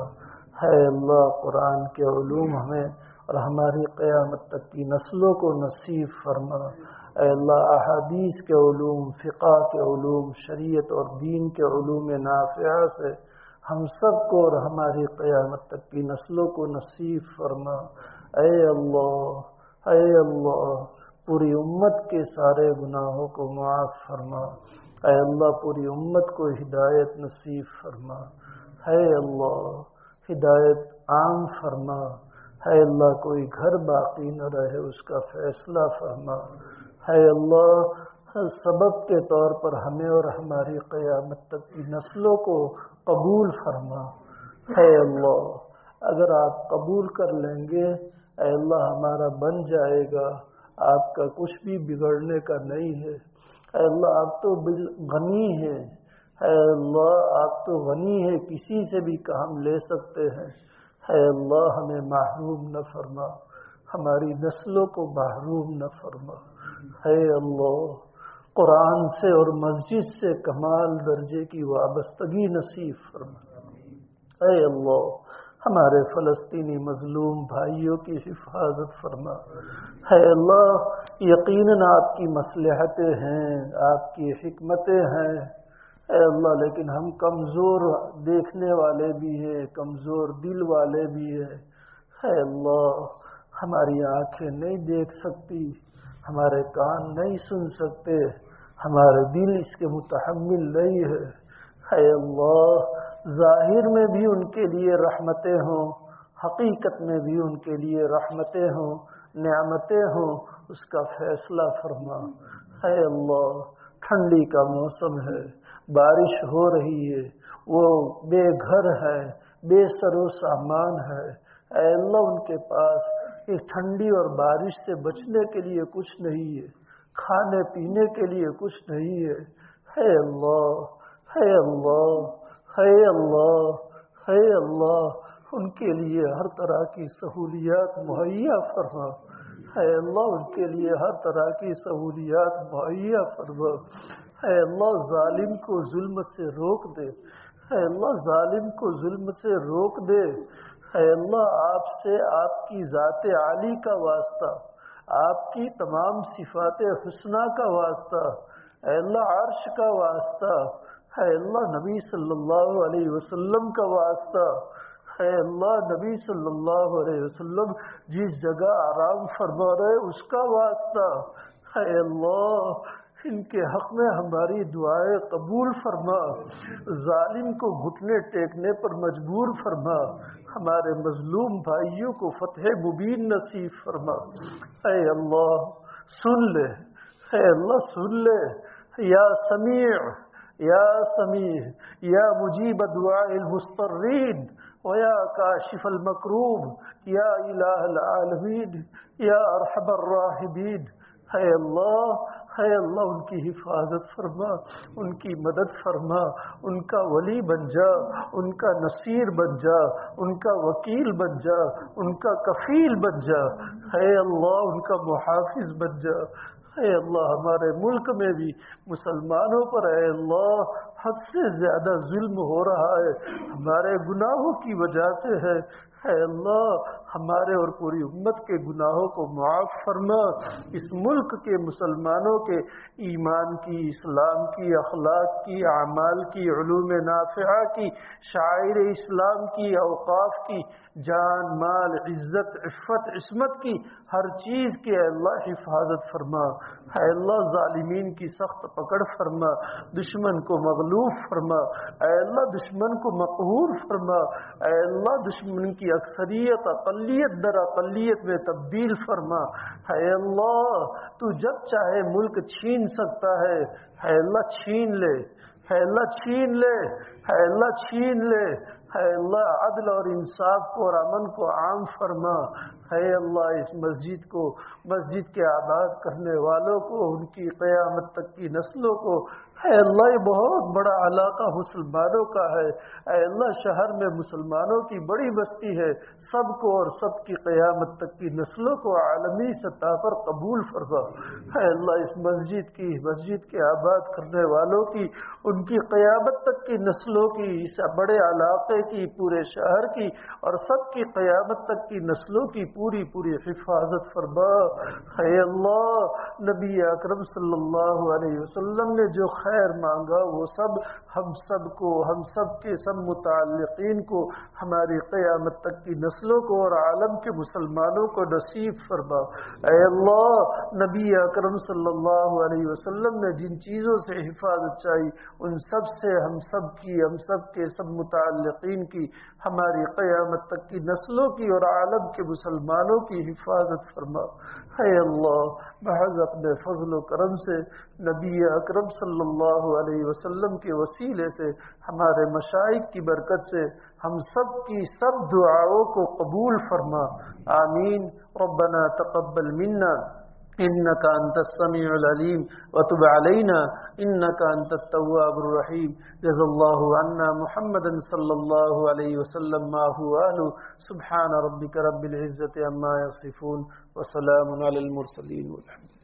اے اللہ قرآن کے علوم ہمیں اور ہماری قیامت تک کی نسلوں کو نصیب فرما. اے اللہ احادیث کے علوم، فقہ کے علوم، شریعت اور دین کے علوم نافعہ سے ہم سب کو اور ہماری قیامت تک کی نسلوں کو نصیب فرما. اے اللہ پوری امت کے سارے گناہوں کو معاف فرما. اے اللہ پوری امت کو ہدایت نصیب فرما. اے اللہ ہدایت عام فرما. اے اللہ کوئی گھر باقی نہ رہے، اس کا فیصلہ فرما. اے اللہ سبب کے طور پر ہمیں اور ہماری قیامت تک کی نسلوں کو قبول فرما. اے اللہ اگر آپ قبول کر لیں گے، اے اللہ ہمارا بن جائے گا. آپ کا کچھ بھی بگڑنے کا نہیں ہے. اے اللہ آپ تو غنی ہیں. اے اللہ آپ تو غنی ہے، کسی سے بھی کام لے سکتے ہیں. اے اللہ ہمیں محروم نہ فرما، ہماری نسلوں کو محروم نہ فرما. اے اللہ قرآن سے اور مسجد سے کمال درجے کی وابستگی نصیب فرما. اے اللہ ہمارے فلسطینی مظلوم بھائیوں کی حفاظت فرما. اے اللہ یقیناً آپ کی مصلحتیں ہیں، آپ کی حکمتیں ہیں. اے اللہ لیکن ہم کمزور دیکھنے والے بھی ہیں، کمزور دل والے بھی ہیں. اے اللہ ہماری آنکھیں نہیں دیکھ سکتی، ہمارے کان نہیں سن سکتے، ہمارے دل اس کے متحمل نہیں ہے. اے اللہ ظاہر میں بھی ان کے لیے رحمتیں ہوں، حقیقت میں بھی ان کے لیے رحمتیں ہوں، نعمتیں ہوں، اس کا فیصلہ فرما. اے اللہ ٹھنڈی کا موسم ہے، بارش ہو رہی ہے، وہ بے گھر ہے، بے سر و سامان ہے. اے اللہ ان کے پاس اس ٹھنڈی اور بارش سے بچنے کے لیے کچھ نہیں ہے، کھانے پینے کے لیے کچھ نہیں ہے. اے اللہ اے اللہ اے اللہ اے اللہ ان کے لیے ہر طرح کی سہولیات مہیا فرما. اے اللہ ان کے لیے ہر طرح کی سہولیات مہیا فرما. اے اللہ ظالم کو ظلم سے روک دے. اے اللہ ظالم کو ظلم سے روک دے. اے اللہ آپ سے آپ کی ذات عالی کا واسطہ، آپ کی تمام صفات حسنہ کا واسطہ، اے اللہ عرش کا واسطہ، اے اللہ نبی صلی اللہ علیہ وسلم کا واسطہ، اے اللہ نبی صلی اللہ علیہ وسلم جس جگہ آرام فرما رہے اس کا واسطہ، اے اللہ ان کے حق میں ہماری دعائیں قبول فرما، ظالم کو گھٹنے ٹیکنے پر مجبور فرما، ہمارے مظلوم بھائیوں کو فتح مبین نصیب فرما۔ اے اللہ سن لے، اے اللہ سن لے، یا سمیع یا سمیع یا مجیب دعاء المضطرین ویا کاشف المکروب یا الہ العالمین یا ارحم الراحمین۔ اے اللہ ان کی حفاظت فرما، ان کی مدد فرما، ان کا ولی بن جا، ان کا نصیر بن جا، ان کا وکیل بن جا، ان کا کفیل بن جا، اے اللہ ان کا محافظ بن جا۔ اے اللہ ہمارے ملک میں بھی مسلمانوں پر اے اللہ حد سے زیادہ ظلم ہو رہا ہے، ہمارے گناہوں کی وجہ سے ہے، اے اللہ ہمارے اور پوری امت کے گناہوں کو معاف فرما، اس ملک کے مسلمانوں کے ایمان کی، اسلام کی، اخلاق کی، اعمال کی، علوم نافعہ کی، شعائر اسلام کی، اوقاف کی، جان مال عزت عفت عصمت کی، ہر چیز کی اے اللہ حفاظت فرما، اے اللہ ظالمین کی سخت پکڑ فرما، دشمن کو مغلوب فرما، اے اللہ دشمن کو مقہور فرما، اے اللہ دشمن کی اکثریت اقلیت در اقلیت میں تبدیل فرما، اے اللہ تو جب چاہے ملک چھین سکتا ہے، اے اللہ چھین لے، اے اللہ چھین لے، اے اللہ چھین لے، اے اللہ عدل اور انصاف کو اور امن کو عام فرما، اے اللہ اس مسجد کو، مسجد کے آباد کرنے والوں کو، ان کی قیامت تک کی نسلوں کو، اے اللہ یہ بہت بڑا علاقہ مسلمانوں کا ہے، اے اللہ شہر میں مسلمانوں کی بڑی بستی ہے، سب کو اور سب کی قیامت تک کی نسلوں کو عالمی سطح پر قبول فرما، اے اللہ اس مسجد کی، مسجد کے آباد کرنے والوں کی، ان کی قیامت تک کی نسلوں کی، اس بڑے علاقے کی، پورے شہر کی اور سب کی قیامت تک کی نسلوں کی پوری حفاظت فرما۔ اے اللہ نبی اکرم صلی اللہ علیہ وسلم نے جو خیر مانگا وہ سب ہم سب کو، ہم سب کے سب متعلقین کو، ہماری قیامت تک کی نسلوں کو اور عالم کے مسلمانوں کو نصیب فرما۔ اے اللہ نبی اکرم صلی اللہ علیہ وسلم نے جن چیزوں سے حفاظت چاہی ان سب سے ہم سب کی، ہم سب کے سب متعلقین کی، ہماری قیامت تک کی نسلوں کی اور عالم کے مسلمانوں کی حفاظت فرما۔ اے اللہ محض اپنے فضل و کرم سے نبی اکرم صلی اللہ علیہ وسلم کے وسیلے سے، ہمارے مشائخ کی برکت سے ہم سب کی سب دعاؤں کو قبول فرما، آمین۔ ربنا تقبل منا انك انت السميع العليم وتب علينا انك انت التواب الرحيم جزا الله عنا محمدا صلى الله عليه وسلم ما هو اهله سبحان ربك رب العزة عما يصفون وسلام على المرسلين والحمد